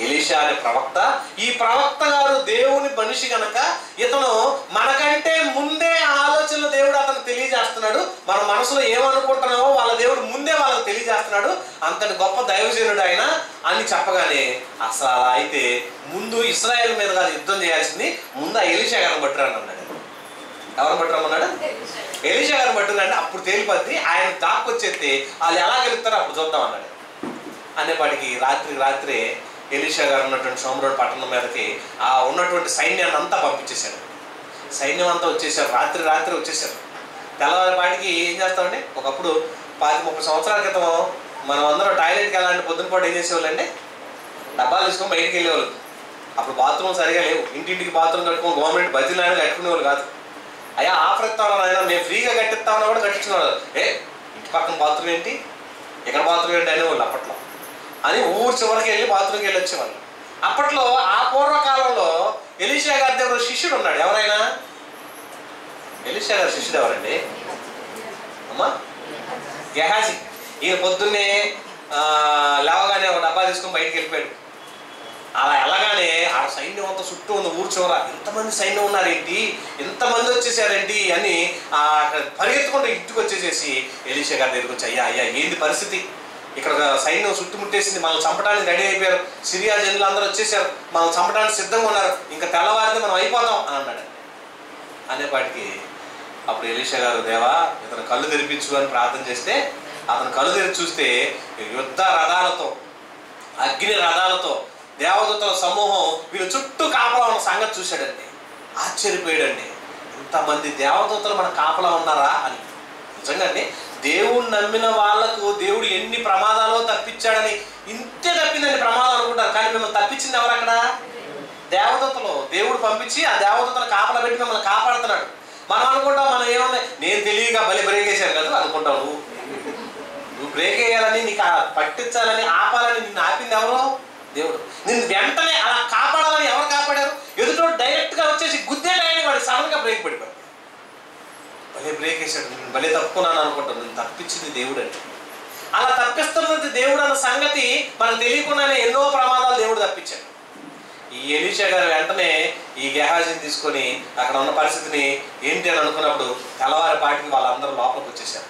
Speaker 1: ఎలీషా అనే ప్రవక్త. ఈ ప్రవక్త గారు దేవుని మనిషి కనుక ఇతను మనకంటే ముందే ఆలోచనలు దేవుడు అతను తెలియజేస్తున్నాడు. మన మనసులో ఏమనుకుంటున్నామో వాళ్ళ దేవుడు ముందే వాళ్ళకి తెలియజేస్తున్నాడు. అంతటి గొప్ప దైవజనుడు ఆయన అని చెప్పగానే అసలు అలా అయితే ముందు ఇశ్రాయేల్ మీద కాదు యుద్ధం చేయాల్సింది, ముందు ఆ ఎలీషా గారిని పట్టురాని అన్నాడు. ఎవరు పట్టురమన్నాడు? ఎలీషా గారిని పట్టురంటే అప్పుడు తేలిపోద్ది, ఆయన దాక్కొచ్చేస్తే వాళ్ళు ఎలా గెలుస్తారో అప్పుడు చూద్దాం అన్నాడు. అనేపాటికి రాత్రే ఎలీషా గారు ఉన్నటువంటి షోమ్రోన్ పట్టణం మీదకి ఆ ఉన్నటువంటి సైన్యాన్ని అంతా పంపించేశాడు. సైన్యం అంతా వచ్చేసారు, రాత్రి వచ్చేసారు. తెల్లవారిపాటికి ఏం చేస్తామండి, ఒకప్పుడు 30 సంవత్సరాల క్రితం మనం అందరం టాయిలెట్కి వెళ్ళాలంటే పొద్దున పూట ఏం చేసేవాళ్ళండి, డబ్బాలు తీసుకొని బయటికి వెళ్ళేవాళ్ళు. అప్పుడు బాత్రూమ్ సరిగా లేవు, ఇంటింటికి బాత్రూమ్ కట్టుకొని గవర్నమెంట్ బడ్జెట్ అయినా కట్టుకునేవాళ్ళు కాదు. అయ్యా ఆఫర్ ఇస్తామన్నా అయినా మేము ఫ్రీగా కట్టిస్తామన్నా కూడా కట్టించుకునేవాళ్ళు. ఇంటి పక్కన బాత్రూమ్ ఏంటి, ఎక్కడ బాత్రూమ్ ఏంటి అనేవాళ్ళు అప్పట్లో. అని ఊరు చివరికి వెళ్ళి బాత్రూమ్కి వెళ్ళి వచ్చేవాళ్ళు. అప్పట్లో ఆ పూర్వకాలంలో ఎలీషా గారి దగ్గర శిష్యుడు ఉన్నాడు. ఎవరైనా ఎలీషా గారి శిష్యుడు ఎవరండి? అమ్మా గెహాజీ. ఈయన పొద్దున్నే లేవగానే ఒక డబ్బా తీసుకొని బయటికి వెళ్ళిపోయాడు. అలా వెళ్ళగానే ఆ సైన్యం అంతా చుట్టూ ఉంది ఊరు చివర. ఎంతమంది సైన్యం ఉన్నారేంటి, ఎంతమంది వచ్చేసారేంటి అని అక్కడ పరిగెత్తుకుంటూ ఇంటికి వచ్చేసేసి ఎలీషా గారి దగ్గరికి వచ్చి, అయ్యా ఏంది పరిస్థితి, ఇక్కడ సైన్యం చుట్టుముట్టేసింది, మనం చంపడానికి రెడీ అయిపోయారు, సిరియా జనులు అందరూ వచ్చేసారు, మనం చంపడానికి సిద్ధంగా ఉన్నారు, ఇంకా తెల్లవారితే మనం అయిపోతాం అని అన్నాడు. అనేపాటికి అప్పుడు ఎలీషా గారు, దేవా ఇతను కళ్ళు తెరిపించు అని ప్రార్థన చేస్తే అతను కళ్ళు తెరిచి చూస్తే యుద్ధ రథాలతో, అగ్ని రథాలతో దేవదూతల సమూహం వీళ్ళ చుట్టూ కాపలా ఉన్న సంగతి చూశాడండి. ఆశ్చర్యపోయాడండి, ఇంతమంది దేవదూతలు మన కాపలా ఉన్నారా అని. నిజంగా అండి, దేవుడు నమ్మిన వాళ్లకు దేవుడు ఎన్ని ప్రమాదాలు తప్పించాడని, ఇంతే తప్పిందండి ప్రమాదం అనుకుంటారు, కానీ మిమ్మల్ని తప్పించింది ఎవరు? అక్కడ దేవదూతలు. దేవుడు పంపించి ఆ దేవదూతలు కాపలా పెట్టి మిమ్మల్ని కాపాడుతున్నాడు. మనం అనుకుంటాం, మనం ఏమన్నా నేను తెలియక బ్రేక్ వేసాను కదా అనుకుంటావు. నువ్వు బ్రేక్ వేయాలని, నీకు పట్టించాలని, ఆపాలని నిన్ను ఆపింది ఎవరు? దేవుడు. నిన్ను వెంటనే అలా కాపాడాలని ఎవరు కాపాడారు? ఎదుటో డైరెక్ట్గా వచ్చేసి గుద్దేటాయని వాడు సడన్గా బ్రేక్ పడిపోయాడు. బ్రేక్ వేసాడు, నేను భలే తప్పుకున్నాను అనుకుంటాను. నేను తప్పించింది దేవుడు అండి. అలా తప్పిస్తున్నది దేవుడు అన్న సంగతి మనకు తెలియకుండానే ఎన్నో ప్రమాదాలు దేవుడు తప్పించాడు. ఈ ఎలీషా గారు వెంటనే ఈ గెహాజీని తీసుకొని అక్కడ ఉన్న పరిస్థితిని ఏంటి అని అనుకున్నప్పుడు తెల్లవారిపాటికి వాళ్ళందరూ లోపలికి వచ్చేసారు.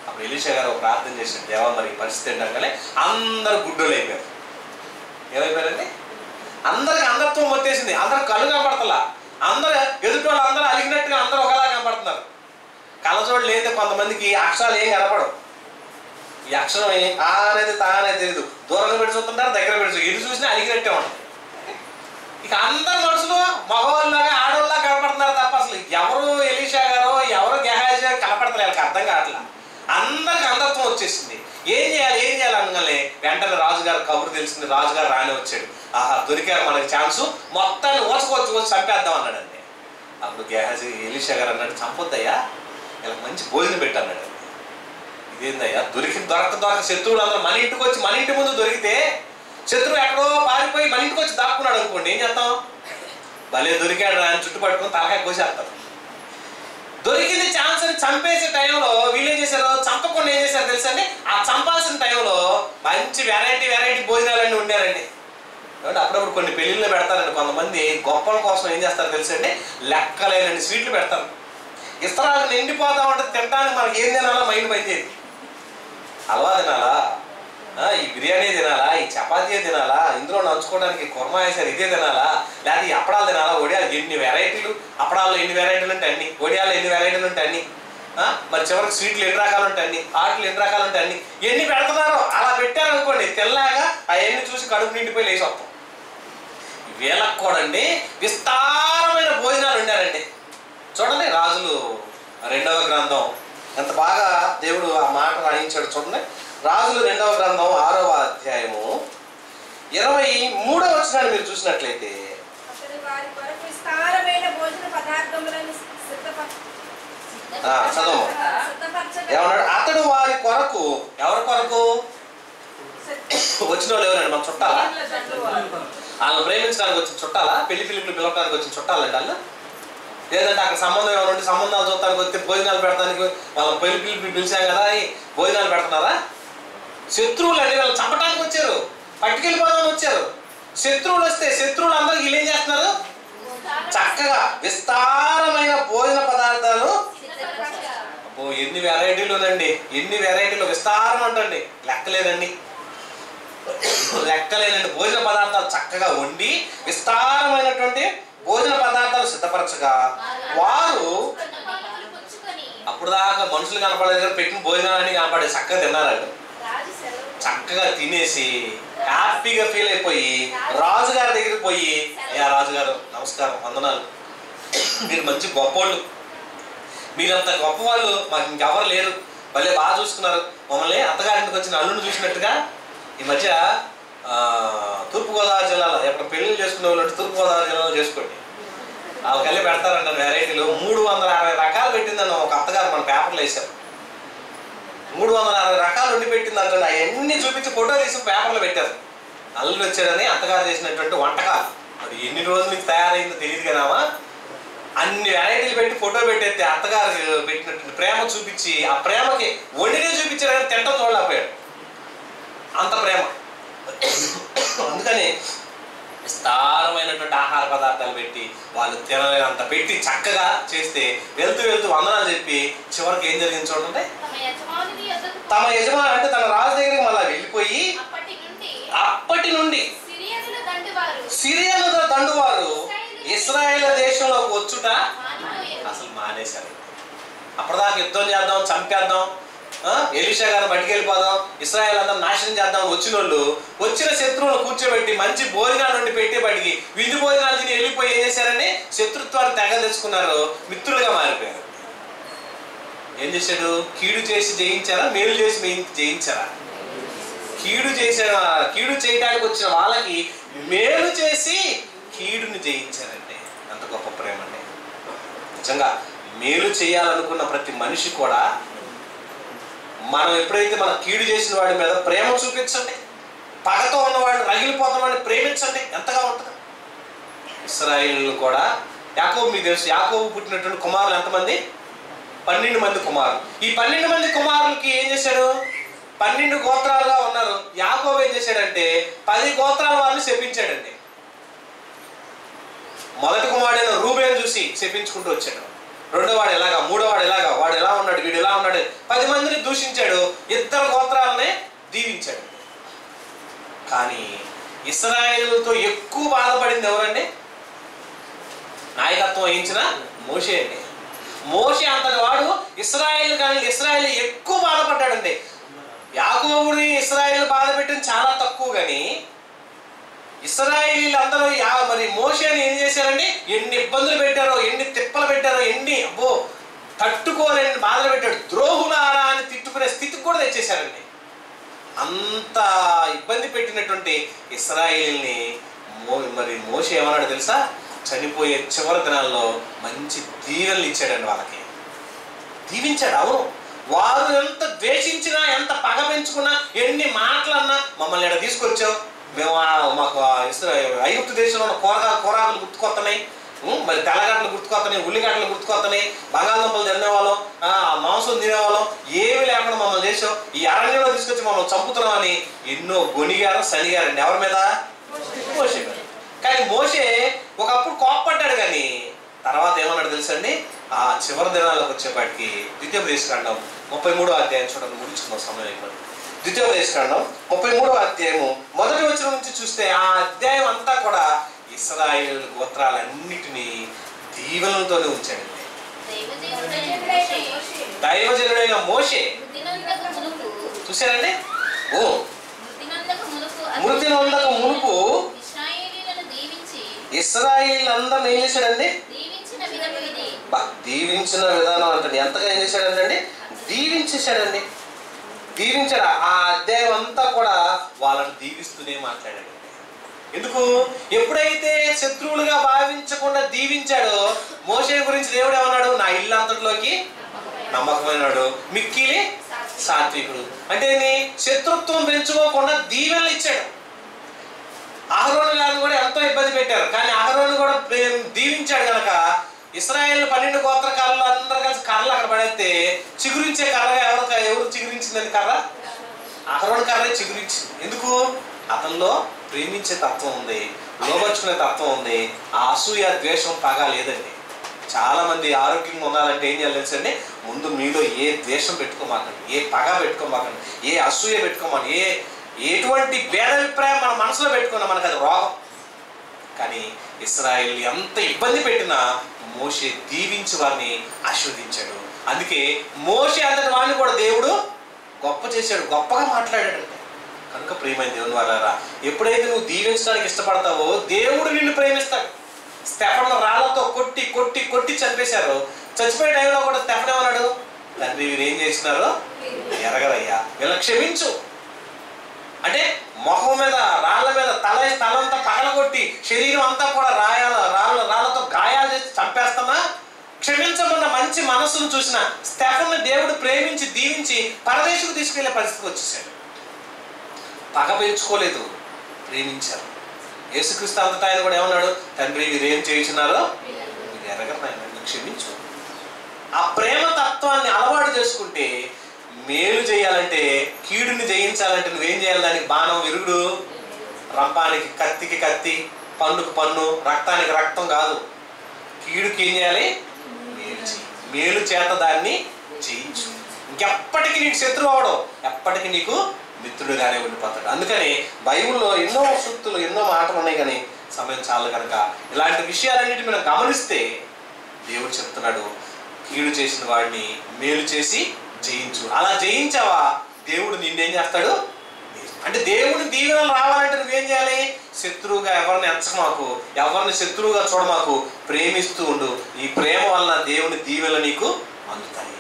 Speaker 1: అప్పుడు ఎలీషా గారు ప్రార్థన చేశాడు, దేవా మరి ఈ పరిస్థితి ఏంటంటే అందరూ గుడ్డోలు అయిపోయారు. ఏమైపోయారండి? అందరికి అంధత్వం వచ్చేసింది, అందరు కళ్ళు కనపడతలా, అందరూ ఎదుటి వాళ్ళు అందరూ అలిగినట్టుగా అందరూ ఒకలా కనపడుతున్నారు. కళ్ళజోడు లేదా కొంతమందికి అక్షరాలు ఏం కనపడవు. ఈ అక్షరం ఆ అనేది తా అనేది తెలియదు, దూరంగా పెట్టి చూస్తుంటారు, దగ్గర పెట్టి ఎటు చూసినా అలిగినట్టే ఉంటుంది. ఇక అందరు మనుషులు మగవాళ్ళలాగా ఆడవాళ్ళగా కనపడుతున్నారు తప్ప అసలు ఎవరు ఎలీషా గారో ఎవరు గెహాజీ గారు కనపడతలేదు, అర్థం కావట్లా. అందరికి అంధత్వం వచ్చేసింది. ఏం చేయాలి అనగానే వెంటనే రాజుగారు కబురు తెలిసింది. రాజుగారు రాని వచ్చాడు. ఆహా దొరికారు మనకి ఛాన్సు, మొత్తాన్ని ఓచుకొచ్చి చంపేద్దాం అన్నాడండి. అప్పుడు గెహాజీ ఎలీషా గారు అన్నాడు, చంపొద్దయ్యా, ఇలా మంచి భోజనం పెట్టి అన్నాడు. ఇదేందయ్యా, దొరక శత్రువులు అందరూ మన ఇంటికి వచ్చి, మన ఇంటి ముందు దొరికితే శత్రువు ఎక్కడో పారిపోయి మన ఇంటికి వచ్చి దాక్కున్నాడు అనుకోండి, ఏం చేస్తాం? భలే దొరికాడు ఆయన చుట్టూ పట్టుకుని తలకాయ కోసేస్తారు. దొరికింది ఛాన్స్ అని చంపేసే టైంలో వీళ్ళు ఏం చేశారు, చంపకుండా ఏం చేశారు తెలుసండి, ఆ చంపాల్సిన టైంలో మంచి వెరైటీ భోజనాలన్నీ ఉండారండి. అప్పుడప్పుడు కొన్ని పెళ్ళిళ్ళు పెడతారండి కొంతమంది, గొప్పల కోసం ఏం చేస్తారు తెలుసండి, లెక్కలేనండి స్వీట్లు పెడతారు. ఇస్తరాలు నిండిపోతా ఉంటుంది, తినడానికి మనకి ఏం తినాలా మైండ్ పనిచేది. హల్వా తినాలా, ఈ బిర్యానీ తినాలా, ఈ చపాతీ తినాలా, ఇందులో నంచుకోవడానికి కుర్మా వేసారు ఇదే తినాలా, లేకపోతే ఈ అప్పడాలు తినాలా, ఒడియాలు ఎన్ని వెరైటీలు, అప్పడాల్లో ఎన్ని వెరైటీలు ఉంటాయి అన్ని, ఒడియాలు ఎన్ని వెరైటీలు ఉంటాయి అన్ని, మరి చివరికి స్వీట్లు ఎన్ని రకాలు ఉంటాయి అన్ని, హాట్లు ఎన్ని రకాలు ఉంటాయి అన్ని, ఎన్ని పెడుతున్నారో అలా పెట్టారనుకోండి తెల్లాగా అవన్నీ చూసి కడుపు నిండిపోయి లేచి వస్తాం. వీళ్ళకు కూడా అండి విస్తారమైన భోజనాలు ఉండారండి. చూడండి రాజులు 2వ గ్రంథం ఎంత బాగా దేవుడు ఆ మాట రాయించాడు. చూడండి రాజులు 2వ గ్రంథం 6వ అధ్యాయము 23వ వచనాన్ని మీరు చూసినట్లయితే, చదవము ఏమన్నాడు, అతడు వారి కొరకు, ఎవరి కొరకు, వచ్చిన వాళ్ళు ఎవరండి, మన చుట్టాలా, వాళ్ళని ప్రేమించడానికి వచ్చిన చుట్టాలా, పెళ్లి పిల్లలు పిలవడానికి వచ్చిన చుట్టాలండి వాళ్ళు, లేదంటే అక్కడ సంబంధం ఏమైనా ఉంటే సంబంధాలు చూడటానికి వచ్చి భోజనాలు పెడతానికి వాళ్ళని పెళ్లి పిల్లలు పిలిచాం కదా భోజనాలు పెడుతున్నారా? శత్రువులు అండి, వాళ్ళు చంపడానికి వచ్చారు, పట్టుకెళ్ళిపోదామని వచ్చారు. శత్రువులు వస్తే శత్రువులు అందరికి వీళ్ళు ఏం చేస్తున్నారు, చక్కగా విస్తారమైన భోజన పదార్థాలు, ఎన్ని వెరైటీలునండి, ఎన్ని వెరైటీలు, విస్తారం అంటండి, లెక్కలేనండి లెక్కలేనండి భోజన పదార్థాలు చక్కగా వండి విస్తారమైనటువంటి భోజన పదార్థాలు సిద్ధపరచగా వారు అప్పుడు దాకా మనుషులు కనపడలేదు కదా, పెట్టిన భోజనాన్ని కనపడే చక్కగా తిన్నారండి. చక్కగా తినేసి హ్యాపీగా ఫీల్ అయిపోయి రాజుగారి దగ్గరికి పోయి, అయ్యా రాజుగారు నమస్కారం, వందనాలు, మీరు మంచి గొప్పోళ్ళు, మీరంత గొప్పవాళ్ళు మాకు ఇంకెవరు లేరు, భలే బాగా చూసుకున్నారు మమ్మల్ని, అత్తగారింటికి వచ్చిన అల్లుని చూసినట్టుగా. ఈ మధ్య తూర్పుగోదావరి జిల్లాలో ఎక్కడ పెళ్లిళ్ళు చేసుకునే వాళ్ళు తూర్పుగోదావరి జిల్లాలో చేసుకోండి, వాళ్ళకెళ్ళి పెడతారంట వెరైటీలు. 360 రకాలు పెట్టిందన్న ఒక అత్తగారు మన పేపర్లో వేశారు. 360 రకాలు వండి పెట్టిందంట, అవన్నీ చూపించి ఫోటో తీసి పేపర్లో పెట్టారు. అల్లుడు వచ్చాడని అత్తగారు చేసినటువంటి వంటకాలు, అది ఎన్ని రోజుల నుంచి తయారైందో తెలియదు కదామా, అన్ని వెరైటీలు పెట్టి ఫోటో పెట్టేస్తే అత్తగారు పెట్టినటువంటి ప్రేమ చూపించి, ఆ ప్రేమకి వండినే చూపించారు కానీ తింటం చూడలేకపోయాడు, అంత ప్రేమ. అందుకని విస్తారమైనటువంటి ఆహార పదార్థాలు పెట్టి వాళ్ళు తినలేనంత పెట్టి చక్కగా చేస్తే వెళ్తూ వెళ్తూ వందనాలు చెప్పి చివరికి ఏం జరిగింది చూడండి, తమ యజమాని అంటే తన రాజు దగ్గరికి మళ్ళీ వెళ్ళిపోయి అప్పటి నుండి సిరియనుల దండువారు ఇశ్రాయేలు దేశంలోకి వచ్చుట అసలు మానేశారు. అప్పటిదాకా యుద్ధం చేద్దాం, చంపేద్దాం, ఎలీషా గారిని బయటికెళ్ళిపోదాం, ఇశ్రాయేల్ అందరం నాశనం చేద్దాం వచ్చిన వాళ్ళు, వచ్చిన శత్రువులను కూర్చోబెట్టి మంచి భోజనాలు నుండి పెట్టేబడికి విందు భోజనాలు తిని వెళ్ళిపోయి ఏం చేశారని శత్రుత్వాన్ని తెగ తెచ్చుకున్నారు, మిత్రులుగా మారిపోయారు. ఏం చేశాడు, కీడు చేసి జయించారా, మేలు చేసి జయించారా? కీడు చేశాడు, కీడు చేయడానికి వచ్చిన వాళ్ళకి మేలు చేసి కీడుని జయించారండి. అంత గొప్ప ప్రేమ అండి. నిజంగా మేలు చేయాలనుకున్న ప్రతి మనిషి కూడా మనం ఎప్పుడైతే మనం కీడు చేసిన వాడి మీద ప్రేమ చూపించండి, పగతో ఉన్నవాడిని రగిలిపోతున్న వాడిని ప్రేమించండి, ఎంతగా ఉంటుంది. ఇశ్రాయేలు కూడా యాకోబు, మీకు తెలుసు యాకోబు పుట్టినటువంటి కుమారులు ఎంతమంది, 12 మంది కుమారులు. ఈ 12 మంది కుమారులకి ఏం చేశాడు, 12 గోత్రాలుగా ఉన్నారు. యాకోబు ఏం చేశాడంటే 10 గోత్రాల వారిని శపించాడండి. మొదటి కుమారుడైన రూబేను చూసి శపించుకుంటూ వచ్చాడు, రెండోవాడు ఎలాగా, మూడోవాడు ఎలాగా, వాడు ఎలా ఉన్నాడు, వీడు ఎలా ఉన్నాడు, 10 మందిని దూషించాడు, 2 గోత్రాలనే దీవించాడు. కానీ ఇశ్రాయేలుతో ఎక్కువ బాధపడింది ఎవరండి, నాయకత్వం వహించిన మోషే అండి. మోషే అంతటి వాడు ఇశ్రాయేలు కానీ ఇశ్రాయేలు ఎక్కువ బాధపడ్డాడండి. యాకోబుని ఇశ్రాయేలు బాధ పెట్టింది చాలా తక్కువ, కానీ ఇశ్రాయేలీలు అందరూ మరి మోషేని ఏం చేశారండి, ఎన్ని ఇబ్బందులు పెట్టారో, ఎన్ని తిప్పలు పెట్టారో, ఎన్ని అబ్బో తట్టుకోలేని బాధలు పెట్టాడు. ద్రోహులారా అని తిట్టుకునే స్థితికి కూడా తెచ్చేశారండి. అంత ఇబ్బంది పెట్టినటువంటి ఇశ్రాయేల్ని మరి మోషే ఏమన్నాడు తెలుసా, చనిపోయే చివరి దినాల్లో మంచి దీవెనలు ఇచ్చాడండి, వాళ్ళకి దీవించాడు. అవును, వారు ఎంత ద్వేషించినా, ఎంత పగ పెంచుకున్నా, ఎన్ని మాటలన్నా, మమ్మల్ని ఇక్కడ తీసుకొచ్చావు, మేము మాకు ఐగుప్తు దేశంలో ఉన్న కూరగాయలు గుర్తుకొస్తున్నాయి, మరి తెల్లగడ్డలు గుర్తుకొస్తున్నాయి, ఉల్లిగడ్డలు గుర్తుకొస్తున్నాయి, బంగాళదుంపలు తినేవాళ్ళం, మాంసం తినేవాళ్ళం, ఏమి లేకుండా మమ్మల్ని చేసావు, ఈ అరణ్యంలో తీసుకొచ్చి మమ్మల్ని చంపుతున్నాం అని ఎన్నో గొనిగారు, సనిగారండి. ఎవరి మీద, మోషే గారు. కానీ మోషే ఒకప్పుడు కోప్పడ్డాడు, కానీ తర్వాత ఏమన్నాడు తెలుసండి? ఆ చివరి దినాలకు వచ్చేపాటికి ద్వితీయోపదేశకాండం 33వ అధ్యాయం చూడండి, ముగించుకున్న సమయం అయిపోయింది. ద్వితీయోపదేశకాండం 33వ అధ్యాయము మొదటి వచనం నుంచి చూస్తే ఆ అధ్యాయం అంతా కూడా ఇశ్రాయేలు గోత్రాలన్నిటినీ దీవెనలతోనే ఉంచాడండి. దైవజనుడైన మోషే చూశారండి. మృతి నొందక మునుపు ఇశ్రాయేలీయులందరిని ఏం చేశాడండి? దీవించిన విధానం అంటే ఎంతగా ఏం చేశాడండి? దీవించేశాడండి. దీవించాడు. ఆ అధ్యాయం అంతా కూడా వాళ్ళని దీవిస్తూనే మాట్లాడాడు. ఎందుకు? ఎప్పుడైతే శత్రువులుగా భావించకుండా దీవించాడో మోషే గురించి దేవుడు ఏమన్నాడు? నా ఇల్లు అంతటిలోకి నమ్మకమైనడు, మిక్కిలి సాత్వికుడు. అంటే శత్రుత్వం పెంచుకోకుండా దీవెనలు ఇచ్చాడు. అహరోను గారిని కూడా ఎంతో ఇబ్బంది పెట్టారు, కానీ అహరోను కూడా దీవించాడు కనుక ఇశ్రాయేల్ 12 గోత్రకాలలో అందరూ కలిసి కర్రలు అక్కడ పడేస్తే చిగురించే కర్రగా ఎవరు చిగురించిందని కర్ర? అహరోను కర్రే చిగురించింది. ఎందుకు? అతనిలో ప్రేమించే తత్వం ఉంది, లోబర్చుకునే తత్వం ఉంది. ఆ అసూయ, ద్వేషం, పగ లేదండి. చాలా మంది ఆరోగ్యంగా ఉండాలంటే ఏం చేయాలి తెలుసండి? ముందు మీలో ఏ ద్వేషం పెట్టుకోమాకండి, ఏ పగ పెట్టుకోమాకండి, ఏ అసూయ పెట్టుకోమాకండి, ఎటువంటి భేదాభిప్రాయం మన మనసులో పెట్టుకున్నా మనకు అది రోగం. కానీ ఇశ్రాయేల్ ఎంత ఇబ్బంది పెట్టినా మోషే దీవించి వారిని ఆశీర్వదించాడు. అందుకే మోషే అంతటి వాడిని కూడా దేవుడు గొప్ప చేశాడు, గొప్పగా మాట్లాడాడు. కనుక ప్రియమైన దేవుని వారారా, ఎప్పుడైతే నువ్వు దీవించడానికి ఇష్టపడతావో దేవుడు నిన్ను ప్రేమిస్తాడు. స్టెఫను రాళ్లతో కొట్టి కొట్టి కొట్టి చంపేశారు. చచ్చిపోయే టైంలో కూడా స్టెఫన్ ఏమన్నాడు? తండ్రి వీరు ఏం చేసినారో ఎరగరయ్యా, వీళ్ళని క్షమించు అంటే మొహం మీద రాళ్ల మీద తలంతా పగలగొట్టి శరీరం అంతా కూడా రాళ్లతో గాయాలు చేసి చంపేస్తామా? క్షమించమన్న మంచి మనసును చూసిన స్టెఫన్ను దేవుడు ప్రేమించి దీవించి పరదేశకు తీసుకెళ్లే పరిస్థితికి వచ్చేసాడు. పగ పెంచుకోలేదు, ప్రేమించారు. యేసుక్రీస్తు అంతటా ఆయన కూడా ఏమన్నాడు? తండ్రి వీరేం చేయించున్నారో మీరు ఎరగరు, క్షమించు. ఆ ప్రేమ తత్వాన్ని అలవాటు చేసుకుంటే మేలు చేయాలంటే, కీడుని జయించాలంటే నువ్వేం చేయాలి? దానికి బాణం విరుగుడు, రంపానికి కత్తికి కత్తి, పన్నుకు పన్ను, రక్తానికి రక్తం కాదు. కీడుకి ఏం చేయాలి? మేలు చేయి. మేలు చేత దాన్ని జయించు. ఇంకెప్పటికీ నీకు శత్రువు అవడం, ఎప్పటికీ నీకు మిత్రుడుగానే ఉండిపోతాడు. అందుకని బైబిల్లో ఎన్నో సూక్తులు, ఎన్నో మాటలు ఉన్నాయి, కానీ సమయం చాలు కనుక ఇలాంటి విషయాలన్నిటి మనం గమనిస్తే దేవుడు చెప్తున్నాడు, కీడు చేసిన వాడిని మేలు చేసి జయించు. అలా జయించావా దేవుడు నిన్నేం చేస్తాడు? అంటే దేవుని దీవెనలు రావాలంటే నువ్వేం చేయాలి? శత్రువుగా ఎవరిని ఎంచమాకు, ఎవరిని శత్రువుగా చూడమాకు, ప్రేమిస్తూ ఉండు. ఈ ప్రేమ వలన దేవుని దీవెనలు నీకు అందుతాయి.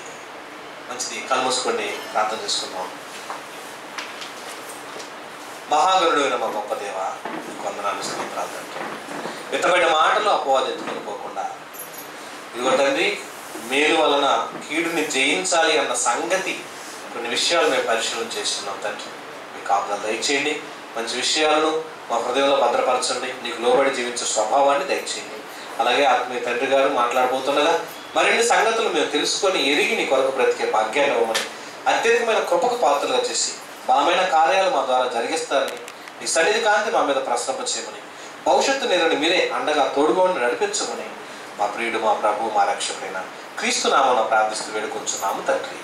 Speaker 1: మంచిది, కళ్ళు మూసుకోండి, ప్రార్థన చేసుకుందాం. మహాగరుడైన మా గొప్ప దేవ, నీకు వందనాలు, స్తోత్రాలు. విత్తబడిన మాటలు అపవాదం ఎత్తుకొని పోకుండా ఇదిగో తండ్రి, మేలు వలన కీడుని జయించాలి అన్న సంగతి కొన్ని విషయాలు మేము పరిశీలన చేస్తున్నాం తండ్రి. మీ కాపుదల దయచేయండి. మంచి విషయాలను మా హృదయంలో భద్రపరచండి. నీకు లోబడి జీవించే స్వభావాన్ని దయచేయండి. అలాగే ఆత్మీయ తండ్రి గారు మాట్లాడబోతుండగా మరిన్ని సంగతులు మేము తెలుసుకొని ఎరిగి నీ కొరకు బ్రతికే భాగ్యాన్ని ఇవ్వమని, అత్యధికమైన కృపకు పాత్రలుగా చేసి బలమైన కార్యాలు మా ద్వారా జరిగిస్తారని, నీ సన్నిధి కాంతి మా మీద ప్రసరింపచేయమని, భవిష్యత్తు నేరని మీరే అండగా తోడుగోని నడిపించమని మా ప్రియుడు, మా ప్రభు, మా రక్షకుడైన క్రీస్తు నామమున ప్రార్థిస్తూ వేడుకొంచున్నాము తండ్రి.